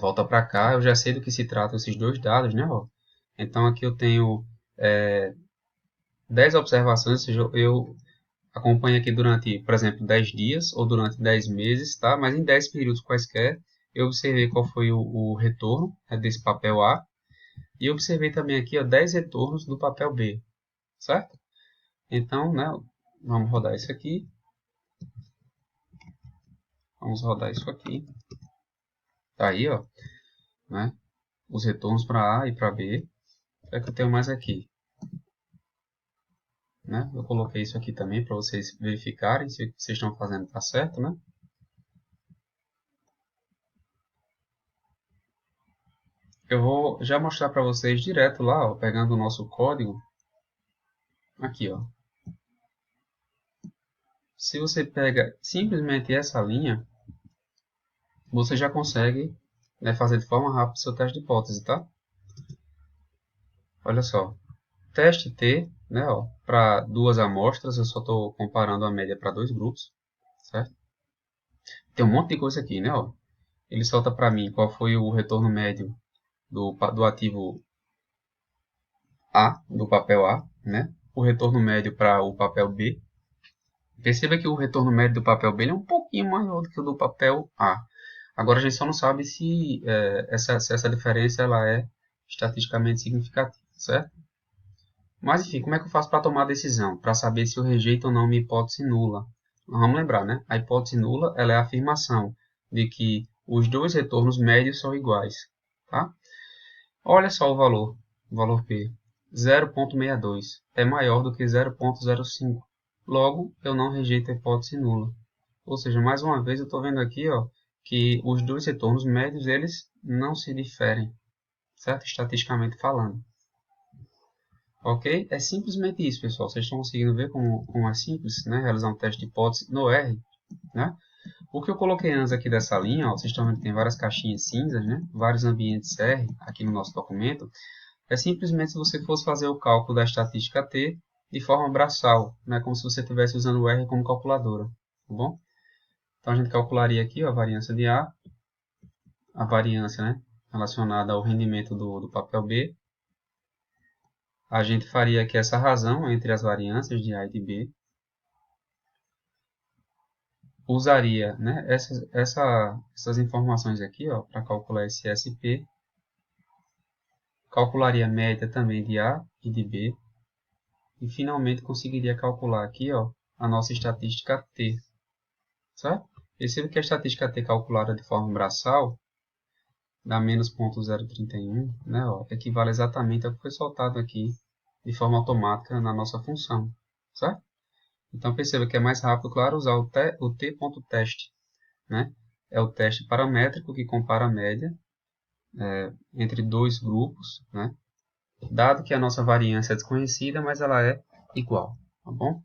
volta para cá, eu já sei do que se trata esses dois dados, né? Ó. Então aqui eu tenho 10 observações, ou seja, eu acompanha aqui durante, por exemplo, 10 dias ou durante 10 meses, tá? Mas em 10 períodos quaisquer, eu observei qual foi o retorno desse papel A e observei também aqui, ó, 10 retornos do papel B, certo? Então, né, vamos rodar isso aqui. Vamos rodar isso aqui. Tá aí, ó, né, os retornos para A e para B. O que é que eu tenho mais aqui? Né? Eu coloquei isso aqui também para vocês verificarem se o que vocês estão fazendo está certo, né? Eu vou já mostrar para vocês direto lá, ó, pegando o nosso código. Aqui, ó. Se você pega simplesmente essa linha, você já consegue, né, fazer de forma rápida o seu teste de hipótese, tá? Olha só. Teste T, né, ó, para duas amostras, eu só estou comparando a média para dois grupos, certo? Tem um monte de coisa aqui, né, ó. Ele solta para mim qual foi o retorno médio do ativo A, do papel A, né? O retorno médio para o papel B. Perceba que o retorno médio do papel B é um pouquinho maior do que o do papel A. Agora a gente só não sabe se essa diferença ela é estatisticamente significativa, certo? Mas enfim, como é que eu faço para tomar a decisão? Para saber se eu rejeito ou não minha hipótese nula. Vamos lembrar, né? A hipótese nula ela é a afirmação de que os dois retornos médios são iguais. Tá? Olha só o valor P. 0,62 é maior do que 0,05. Logo, eu não rejeito a hipótese nula. Ou seja, mais uma vez eu estou vendo aqui, ó, que os dois retornos médios eles não se diferem, certo? Estatisticamente falando. Ok? É simplesmente isso, pessoal. Vocês estão conseguindo ver como é simples, né? Realizar um teste de hipótese no R, né? O que eu coloquei antes aqui dessa linha, ó, vocês estão vendo que tem várias caixinhas cinzas, né? Vários ambientes R aqui no nosso documento. É simplesmente se você fosse fazer o cálculo da estatística T de forma braçal, né? Como se você estivesse usando o R como calculadora, tá bom? Então a gente calcularia aqui, ó, a variância de a variância, né, relacionada ao rendimento do papel B. A gente faria aqui essa razão entre as variâncias de A e de B. Usaria, né, essas informações aqui para calcular esse SP. Calcularia a média também de A e de B. E finalmente conseguiria calcular aqui a nossa estatística T. Certo? Perceba que a estatística T calculada de forma braçal dá menos 0,031, né, equivale exatamente ao que foi soltado aqui de forma automática na nossa função. Certo? Então perceba que é mais rápido, claro, usar o t.teste. Né? É o teste paramétrico que compara a média entre dois grupos, né? Dado que a nossa variância é desconhecida, mas ela é igual. Tá bom?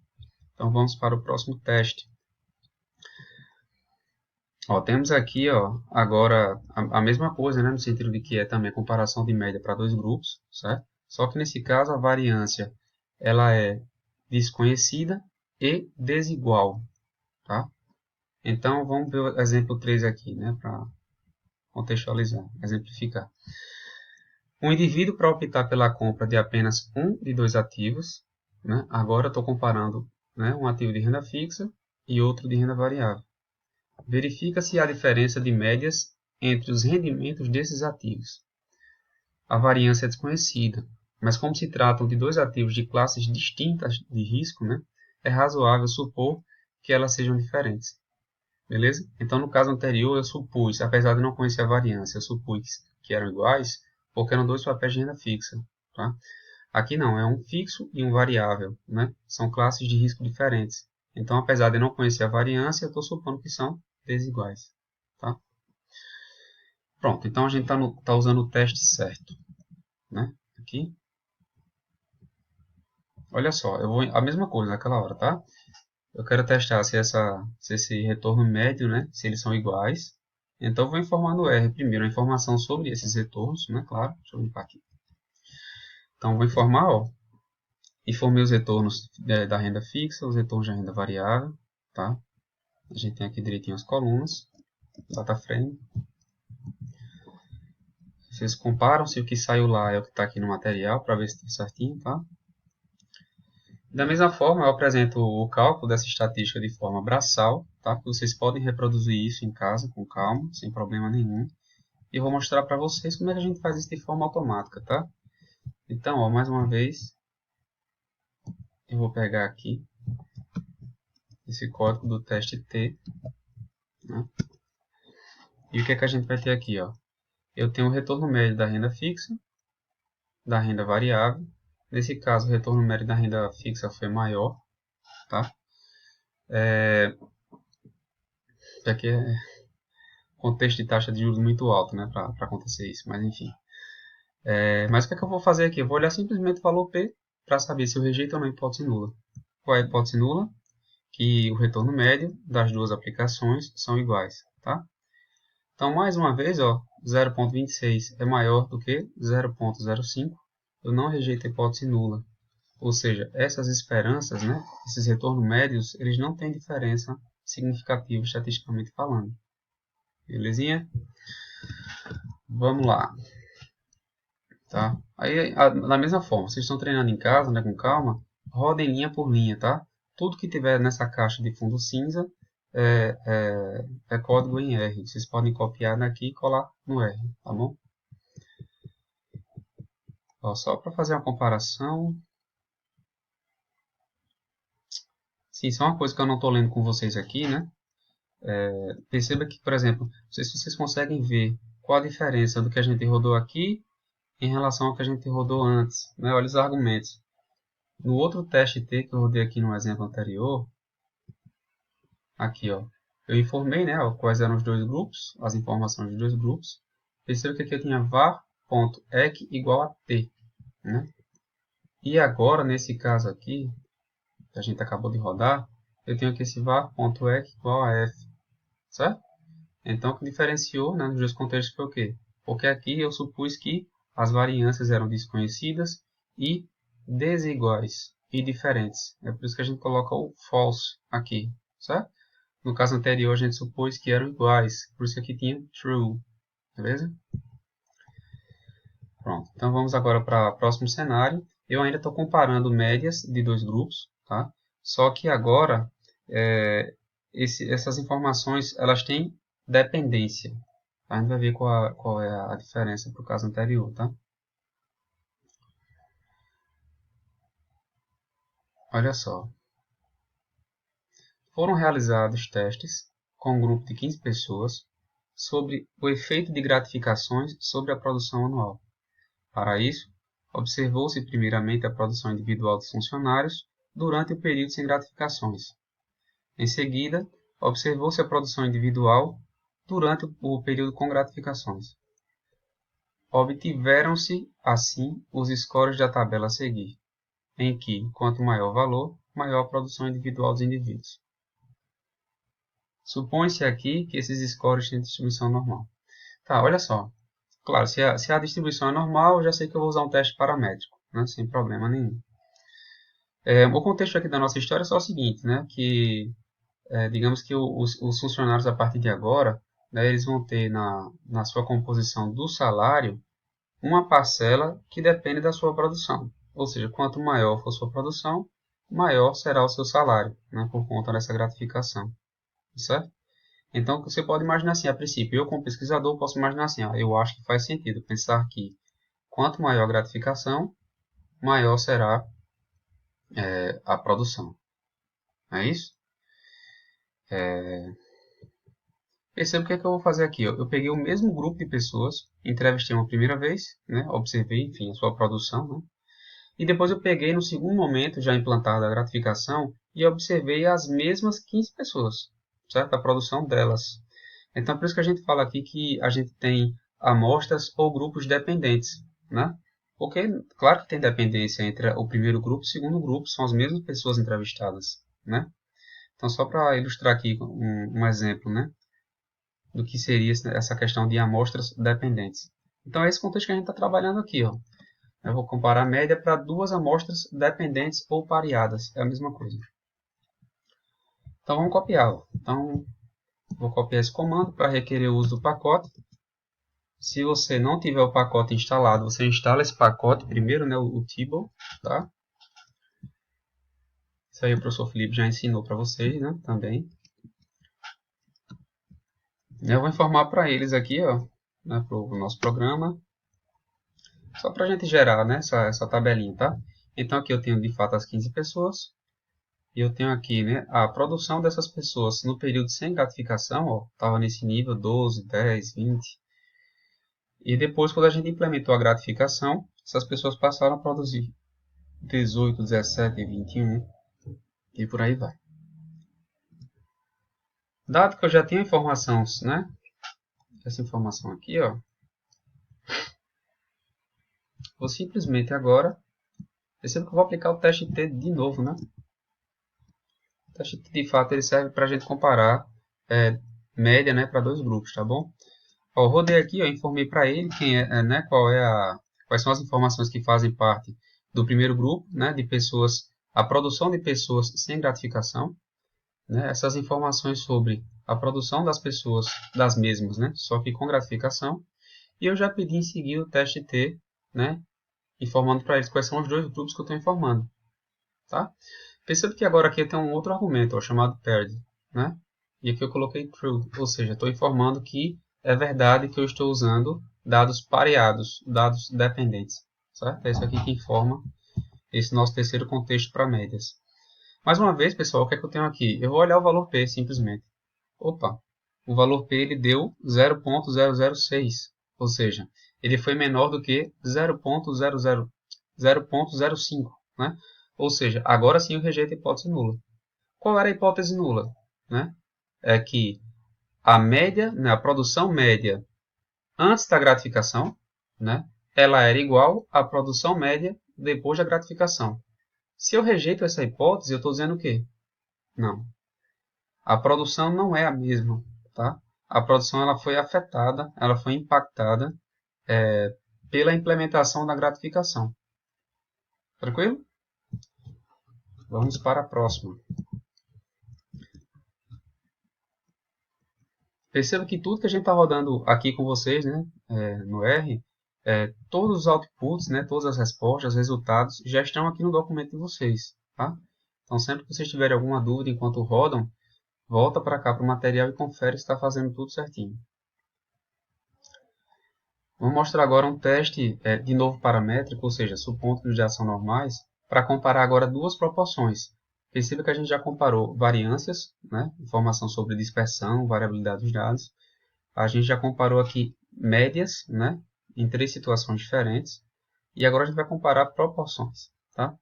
Então vamos para o próximo teste. Ó, temos aqui agora a mesma coisa, né? No sentido de que é também a comparação de média para dois grupos, certo? Só que nesse caso a variância ela é desconhecida e desigual. Tá? Então, vamos ver o exemplo 3 aqui, né, para contextualizar, exemplificar. Um indivíduo para optar pela compra de apenas um de dois ativos, né, agora estou comparando, né, um ativo de renda fixa e outro de renda variável. Verifica se há diferença de médias entre os rendimentos desses ativos. A variância é desconhecida, mas como se tratam de dois ativos de classes distintas de risco, né, é razoável supor que elas sejam diferentes. Beleza? Então, no caso anterior, eu supus, apesar de não conhecer a variância, eu supus que eram iguais, porque eram dois papéis de renda fixa. Tá? Aqui não, é um fixo e um variável. Né? São classes de risco diferentes. Então, apesar de não conhecer a variância, eu estou supondo que são desiguais. Tá? Pronto, então a gente está usando o teste certo. Né? Aqui. Olha só, eu vou a mesma coisa naquela hora, tá? Eu quero testar se esse retorno médio, né, se eles são iguais. Então, vou informar no R primeiro a informação sobre esses retornos, né, claro. Deixa eu limpar aqui. Então, vou informar, informei os retornos da renda fixa, os retornos da renda variável, tá? A gente tem aqui direitinho as colunas, data frame. Vocês comparam se o que saiu lá é o que está aqui no material, para ver se está certinho, tá? Da mesma forma, eu apresento o cálculo dessa estatística de forma braçal, tá? Vocês podem reproduzir isso em casa com calma, sem problema nenhum. E eu vou mostrar para vocês como é que a gente faz isso de forma automática, tá? Então, ó, mais uma vez, eu vou pegar aqui esse código do teste T, né? E o que é que a gente vai ter aqui, ó? Eu tenho o retorno médio da renda fixa, da renda variável. Nesse caso, o retorno médio da renda fixa foi maior, tá? Aqui é contexto de taxa de juros muito alto, né, para acontecer isso, mas enfim. Mas o que é que eu vou fazer aqui? Eu vou olhar simplesmente o valor P para saber se eu rejeito ou não a hipótese nula. Qual é a hipótese nula? Que o retorno médio das duas aplicações são iguais, tá? Então, mais uma vez, ó, 0,26 é maior do que 0,05. Eu não rejeito a hipótese nula. Ou seja, essas esperanças, né, esses retornos médios, eles não têm diferença significativa estatisticamente falando. Belezinha? Vamos lá. Tá? Aí, da mesma forma, vocês estão treinando em casa, né, com calma, rodem linha por linha, tá? Tudo que tiver nessa caixa de fundo cinza é código em R. Vocês podem copiar daqui e colar no R, tá bom? Ó, só para fazer uma comparação. Sim, só uma coisa que eu não estou lendo com vocês aqui, né? Perceba que, por exemplo, não sei se vocês conseguem ver qual a diferença do que a gente rodou aqui em relação ao que a gente rodou antes, né? Olha os argumentos. No outro teste T que eu rodei aqui no exemplo anterior, aqui, ó, eu informei, né, ó, quais eram os dois grupos, as informações dos dois grupos. Perceba que aqui eu tinha var.ec igual a t, né? E agora, nesse caso aqui, que a gente acabou de rodar, eu tenho aqui esse var.ec igual a f, certo? Então, o que diferenciou, né, nos dois contextos foi o quê? Porque aqui eu supus que as variâncias eram desconhecidas e desiguais e diferentes. É por isso que a gente coloca o false aqui, certo? No caso anterior, a gente supôs que eram iguais, por isso que aqui tinha true, beleza? Pronto, então vamos agora para o próximo cenário. Eu ainda estou comparando médias de dois grupos, tá? Só que agora, essas informações, elas têm dependência. A gente vai ver qual é a diferença para o caso anterior, tá? Olha só. Foram realizados testes com um grupo de 15 pessoas sobre o efeito de gratificações sobre a produção anual. Para isso, observou-se primeiramente a produção individual dos funcionários durante o período sem gratificações. Em seguida, observou-se a produção individual durante o período com gratificações. Obtiveram-se, assim, os scores da tabela a seguir, em que, quanto maior o valor, maior a produção individual dos indivíduos. Supõe-se aqui que esses scores têm distribuição normal. Tá, olha só. Claro, se a distribuição é normal, eu já sei que eu vou usar um teste paramétrico, né, sem problema nenhum. O contexto aqui da nossa história é só o seguinte, né, que digamos que os funcionários a partir de agora, né, eles vão ter na sua composição do salário uma parcela que depende da sua produção. Ou seja, quanto maior for sua produção, maior será o seu salário, né, por conta dessa gratificação, certo? Então, você pode imaginar assim, a princípio, eu como pesquisador posso imaginar assim, eu acho que faz sentido pensar que quanto maior a gratificação, maior será a produção. É isso? Perceba o que é que eu vou fazer aqui. Eu peguei o mesmo grupo de pessoas, entrevistei uma primeira vez, né, observei, enfim, a sua produção, né, e depois eu peguei no segundo momento, já implantada a gratificação, e observei as mesmas 15 pessoas, certo? A produção delas. Então, por isso que a gente fala aqui que a gente tem amostras ou grupos dependentes, né? Porque, claro que tem dependência entre o primeiro grupo e o segundo grupo, são as mesmas pessoas entrevistadas, né? Então, só para ilustrar aqui um exemplo, né, do que seria essa questão de amostras dependentes. Então, é esse contexto que a gente está trabalhando aqui, ó. Eu vou comparar a média para duas amostras dependentes ou pareadas, é a mesma coisa. Então, vamos copiar. Então, vou copiar esse comando para requerer o uso do pacote. Se você não tiver o pacote instalado, você instala esse pacote primeiro, né, o Tibble, tá? Isso aí o professor Felipe já ensinou para vocês, né? Também. Eu vou informar para eles aqui, ó, né, para o nosso programa. Só para a gente gerar, né, essa tabelinha, tá? Então aqui eu tenho de fato as 15 pessoas. E eu tenho aqui, né, a produção dessas pessoas no período sem gratificação, ó, estava nesse nível 12, 10, 20. E depois, quando a gente implementou a gratificação, essas pessoas passaram a produzir 18, 17, 21 e por aí vai. Dado que eu já tenho informação, né, essa informação aqui, ó, vou simplesmente agora, perceba que eu vou aplicar o teste T de novo, né? O teste T, de fato, ele serve para a gente comparar média, né, para dois grupos, tá bom? Ó, eu rodei aqui, ó, informei para ele né, quais são as informações que fazem parte do primeiro grupo, né, de pessoas, a produção de pessoas sem gratificação, né, essas informações sobre a produção das pessoas, das mesmas, né, só que com gratificação, e eu já pedi em seguida o teste T, né, informando para eles quais são os dois grupos que eu estou informando, tá? Perceba que agora aqui tem um outro argumento, ó, chamado paired, né, e aqui eu coloquei true, ou seja, estou informando que é verdade que eu estou usando dados pareados, dados dependentes, certo? É isso aqui que informa esse nosso terceiro contexto para médias. Mais uma vez, pessoal, o que é que eu tenho aqui? Eu vou olhar o valor P simplesmente. Opa, o valor P ele deu 0.006, ou seja, ele foi menor do que 0.05, né? Ou seja, agora sim eu rejeito a hipótese nula. Qual era a hipótese nula? Né? É que a média, né, a produção média antes da gratificação, né, ela era igual à produção média depois da gratificação. Se eu rejeito essa hipótese, eu estou dizendo o quê? Não. A produção não é a mesma. Tá? A produção ela foi afetada, ela foi impactada pela implementação da gratificação. Tranquilo? Vamos para a próxima. Perceba que tudo que a gente está rodando aqui com vocês, né, no R, todos os outputs, né, todas as respostas, os resultados, já estão aqui no documento de vocês. Tá? Então, sempre que vocês tiverem alguma dúvida enquanto rodam, volta para cá para o material e confere se está fazendo tudo certinho. Vou mostrar agora um teste de novo paramétrico, ou seja, supondo que os dados são normais, para comparar agora duas proporções. Perceba que a gente já comparou variâncias, né, informação sobre dispersão, variabilidade dos dados. A gente já comparou aqui médias, né, em três situações diferentes. E agora a gente vai comparar proporções. Tá?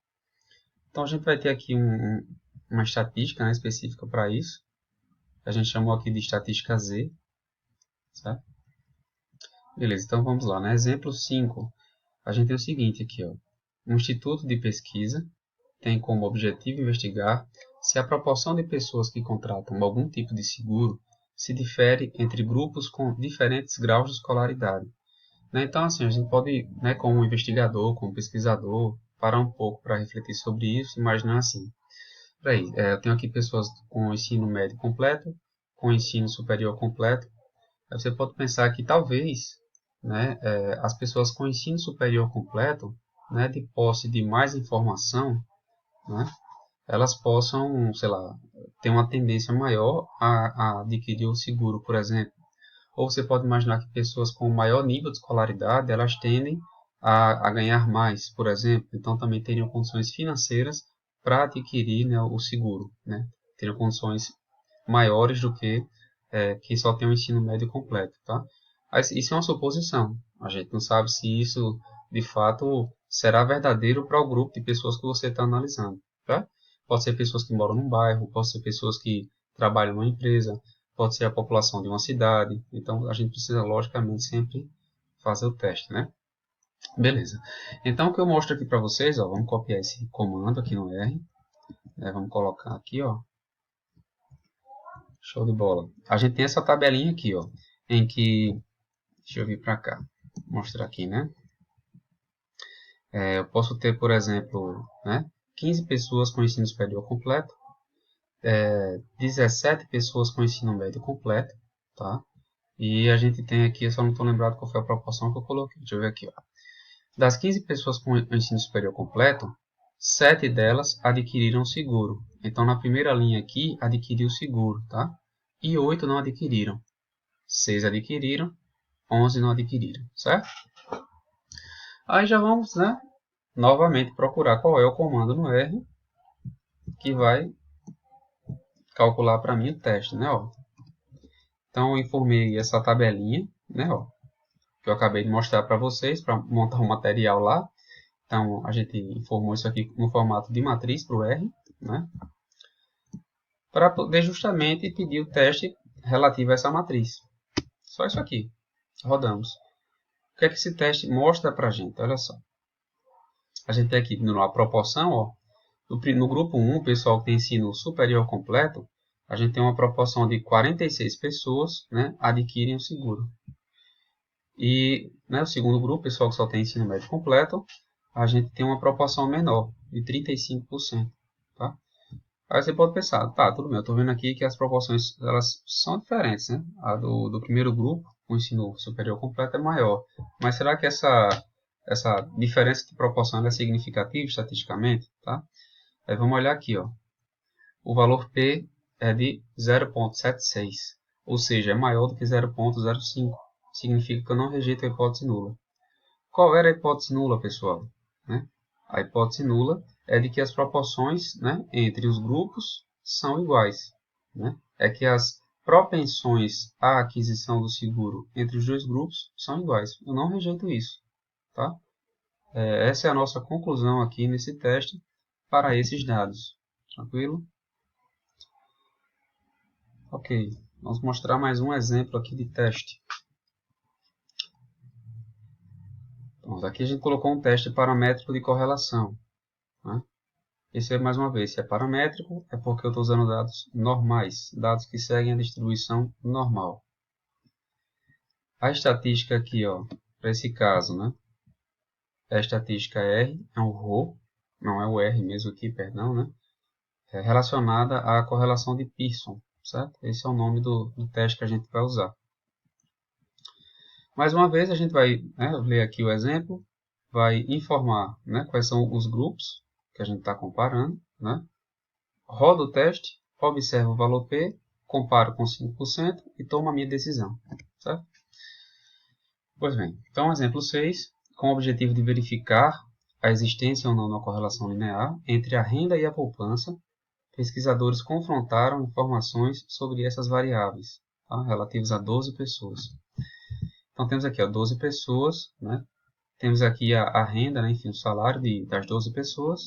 Então a gente vai ter aqui uma estatística, né, específica para isso. A gente chamou aqui de estatística Z. Certo? Beleza, então vamos lá. No exemplo 5, a gente tem o seguinte aqui. Ó. Um instituto de pesquisa tem como objetivo investigar se a proporção de pessoas que contratam algum tipo de seguro se difere entre grupos com diferentes graus de escolaridade. Né? Então, assim, a gente pode, né, como investigador, como pesquisador, parar um pouco para refletir sobre isso, imaginar assim. Peraí, eu tenho aqui pessoas com ensino médio completo, com ensino superior completo. Aí você pode pensar que talvez, né, as pessoas com ensino superior completo, né, de posse de mais informação, né, elas possam, sei lá, ter uma tendência maior a adquirir o seguro, por exemplo. Ou você pode imaginar que pessoas com maior nível de escolaridade, elas tendem a ganhar mais, por exemplo. Então, também teriam condições financeiras para adquirir, né, o seguro. Né? Teriam condições maiores do que só tem o ensino médio completo. Tá? Isso é uma suposição. A gente não sabe se isso, de fato, será verdadeiro para o grupo de pessoas que você está analisando. Tá? Pode ser pessoas que moram num bairro, pode ser pessoas que trabalham numa empresa, pode ser a população de uma cidade. Então, a gente precisa, logicamente, sempre fazer o teste, né? Beleza. Então, o que eu mostro aqui para vocês, ó, vamos copiar esse comando aqui no R. Vamos colocar aqui, ó. Show de bola. A gente tem essa tabelinha aqui, ó, em que... Deixa eu vir para cá. Mostrar aqui, né? Eu posso ter, por exemplo, né, 15 pessoas com ensino superior completo, 17 pessoas com ensino médio completo, tá? E a gente tem aqui, eu só não estou lembrado qual foi a proporção que eu coloquei. Deixa eu ver aqui, ó. Das 15 pessoas com ensino superior completo, 7 delas adquiriram seguro. Então, na primeira linha aqui, adquiriu seguro, tá? E 8 não adquiriram. 6 adquiriram, 11 não adquiriram, certo? Aí já vamos, né, novamente procurar qual é o comando no R que vai calcular para mim o teste, né? Ó. Então, eu informei essa tabelinha, né? Ó, que eu acabei de mostrar para vocês, para montar um material lá. Então, a gente informou isso aqui no formato de matriz para o R, né? Para poder justamente pedir o teste relativo a essa matriz. Só isso aqui. Rodamos. O que é que esse teste mostra para a gente? Olha só. A gente tem aqui na proporção, ó, no grupo 1, o pessoal que tem ensino superior completo, a gente tem uma proporção de 46 pessoas, né, adquirem o seguro. E, né, o segundo grupo, o pessoal que só tem ensino médio completo, a gente tem uma proporção menor, de 35%. Tá? Aí você pode pensar, tá, tudo bem, eu estou vendo aqui que as proporções elas são diferentes, né? A do primeiro grupo, o ensino superior completo, é maior. Mas será que essa diferença de proporção é significativa estatisticamente? Tá? Aí vamos olhar aqui, ó. O valor P é de 0,76, ou seja, é maior do que 0,05. Significa que eu não rejeito a hipótese nula. Qual era a hipótese nula, pessoal? Né? A hipótese nula é de que as proporções, né, entre os grupos são iguais. Né? É que as propensões à aquisição do seguro entre os dois grupos são iguais. Eu não rejeito isso. Tá? Essa é a nossa conclusão aqui nesse teste para esses dados. Tranquilo? Ok, vamos mostrar mais um exemplo aqui de teste. Então, aqui a gente colocou um teste paramétrico de correlação. Né? Esse é, mais uma vez, se é paramétrico, é porque eu estou usando dados normais, dados que seguem a distribuição normal. A estatística aqui, para esse caso, né? A estatística R é um ρ, não é o R mesmo aqui, perdão, né? É relacionada à correlação de Pearson, certo? Esse é o nome do teste que a gente vai usar. Mais uma vez, a gente vai, né, ler aqui o exemplo, vai informar, né, quais são os grupos que a gente está comparando, né? Roda o teste, observa o valor P, comparo com 5% e tomo a minha decisão. Certo? Pois bem, então exemplo 6, com o objetivo de verificar a existência ou não de uma correlação linear entre a renda e a poupança, pesquisadores confrontaram informações sobre essas variáveis, tá? Relativas a 12 pessoas. Então temos aqui 12 pessoas, né? Temos aqui a renda, né? Enfim, o salário das 12 pessoas.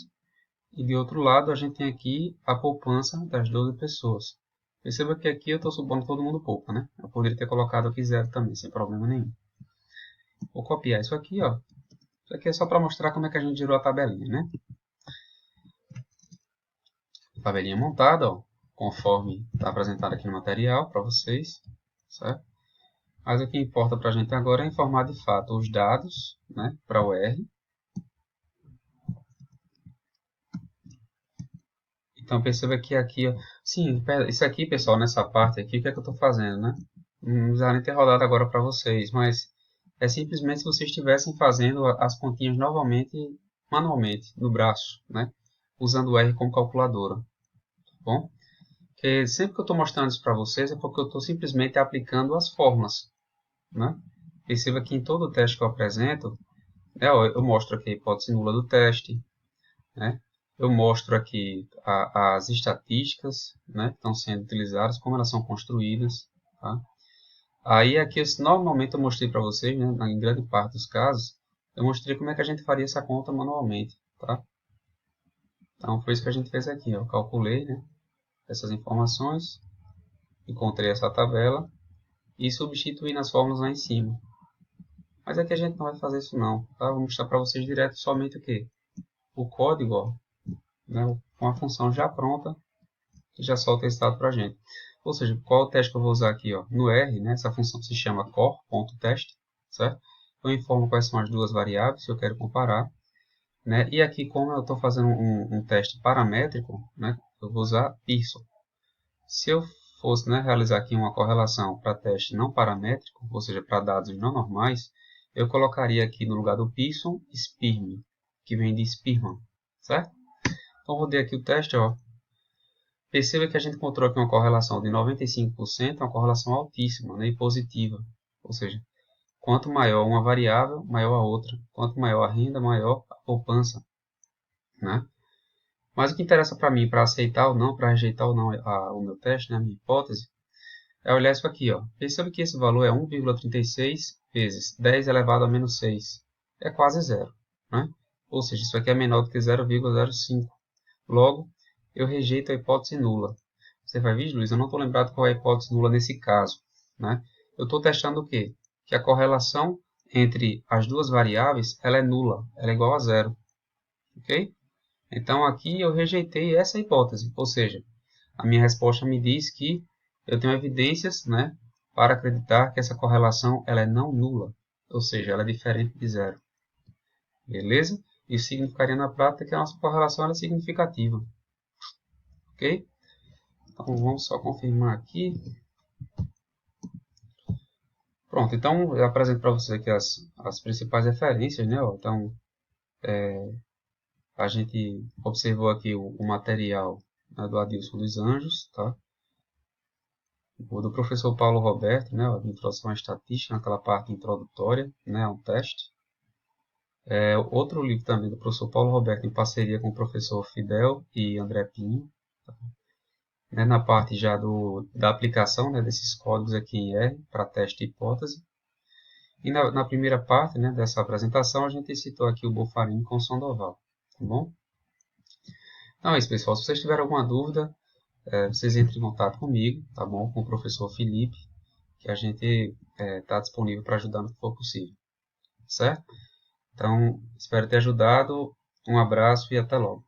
E de outro lado, a gente tem aqui a poupança das 12 pessoas. Perceba que aqui eu estou supondo que todo mundo poupa, né? Eu poderia ter colocado aqui 0 também, sem problema nenhum. Vou copiar isso aqui, ó. Isso aqui é só para mostrar como é que a gente gerou a tabelinha, né? Tabelinha montada, ó, conforme está apresentado aqui no material para vocês, certo? Mas o que importa para a gente agora é informar de fato os dados, né, para o R. Então perceba que aqui, ó, sim, isso aqui, pessoal, nessa parte aqui, o que é que eu estou fazendo, né? Não precisa nem ter rodado agora para vocês, mas é simplesmente se vocês estivessem fazendo as continhas novamente, manualmente, no braço, né? Usando o R como calculadora, tá bom? Porque sempre que eu estou mostrando isso para vocês é porque eu estou simplesmente aplicando as fórmulas, né? Perceba que em todo o teste que eu apresento, né, eu mostro aqui a hipótese nula do teste, né? Eu mostro aqui as estatísticas, né, que estão sendo utilizadas, como elas são construídas. Tá? Aí aqui, normalmente eu mostrei para vocês, né, em grande parte dos casos, eu mostrei como é que a gente faria essa conta manualmente. Tá? Então foi isso que a gente fez aqui. Eu calculei, né, essas informações, encontrei essa tabela e substituí nas fórmulas lá em cima. Mas aqui a gente não vai fazer isso não. Tá? Vou mostrar para vocês direto somente o que? O código, ó, né, com a função já pronta, que já solta esse dado para a gente. Ou seja, qual é o teste que eu vou usar aqui? Ó? No R, né, essa função se chama core.test, certo? Eu informo quais são as duas variáveis que eu quero comparar. Né? E aqui, como eu estou fazendo um teste paramétrico, né, eu vou usar Pearson. Se eu fosse, né, realizar aqui uma correlação para teste não paramétrico, ou seja, para dados não normais, eu colocaria aqui no lugar do Pearson, Spearman, que vem de Spearman, certo? Então, vou dar aqui o teste, ó. Perceba que a gente encontrou aqui uma correlação de 95%, uma correlação altíssima, né, e positiva. Ou seja, quanto maior uma variável, maior a outra. Quanto maior a renda, maior a poupança, né? Mas o que interessa para mim, para aceitar ou não, para rejeitar ou não o meu teste, né, a minha hipótese, é olhar isso aqui, ó. Perceba que esse valor é 1,36 vezes 10 elevado a menos 6. É quase zero, né? Ou seja, isso aqui é menor do que 0,05. Logo, eu rejeito a hipótese nula. Você vai ver, Luiz, eu não estou lembrado qual é a hipótese nula nesse caso, né? Eu estou testando o quê? Que a correlação entre as duas variáveis ela é nula, ela é igual a zero. Ok? Então, aqui eu rejeitei essa hipótese, ou seja, a minha resposta me diz que eu tenho evidências, né, para acreditar que essa correlação ela é não nula, ou seja, ela é diferente de zero. Beleza? Isso significaria na prática que a nossa correlação ela é significativa. Ok? Então, vamos só confirmar aqui. Pronto, então eu apresento para vocês aqui as principais referências, né? Ó. Então, a gente observou aqui o material, né, do Adilson dos Anjos, tá? O do professor Paulo Roberto, né, de introdução à estatística, naquela parte introdutória, né, a um teste. Outro livro também do professor Paulo Roberto, em parceria com o professor Fidel e André Pinho, né, na parte já da aplicação, né, desses códigos aqui em R para teste e hipótese. E na primeira parte, né, dessa apresentação, a gente citou aqui o Buffarini com o Sandoval, tá bom? Então é isso, pessoal. Se vocês tiverem alguma dúvida, vocês entrem em contato comigo, tá bom? Com o professor Felipe, que a gente está disponível para ajudar no que for possível, certo? Então, espero ter ajudado. Um abraço e até logo.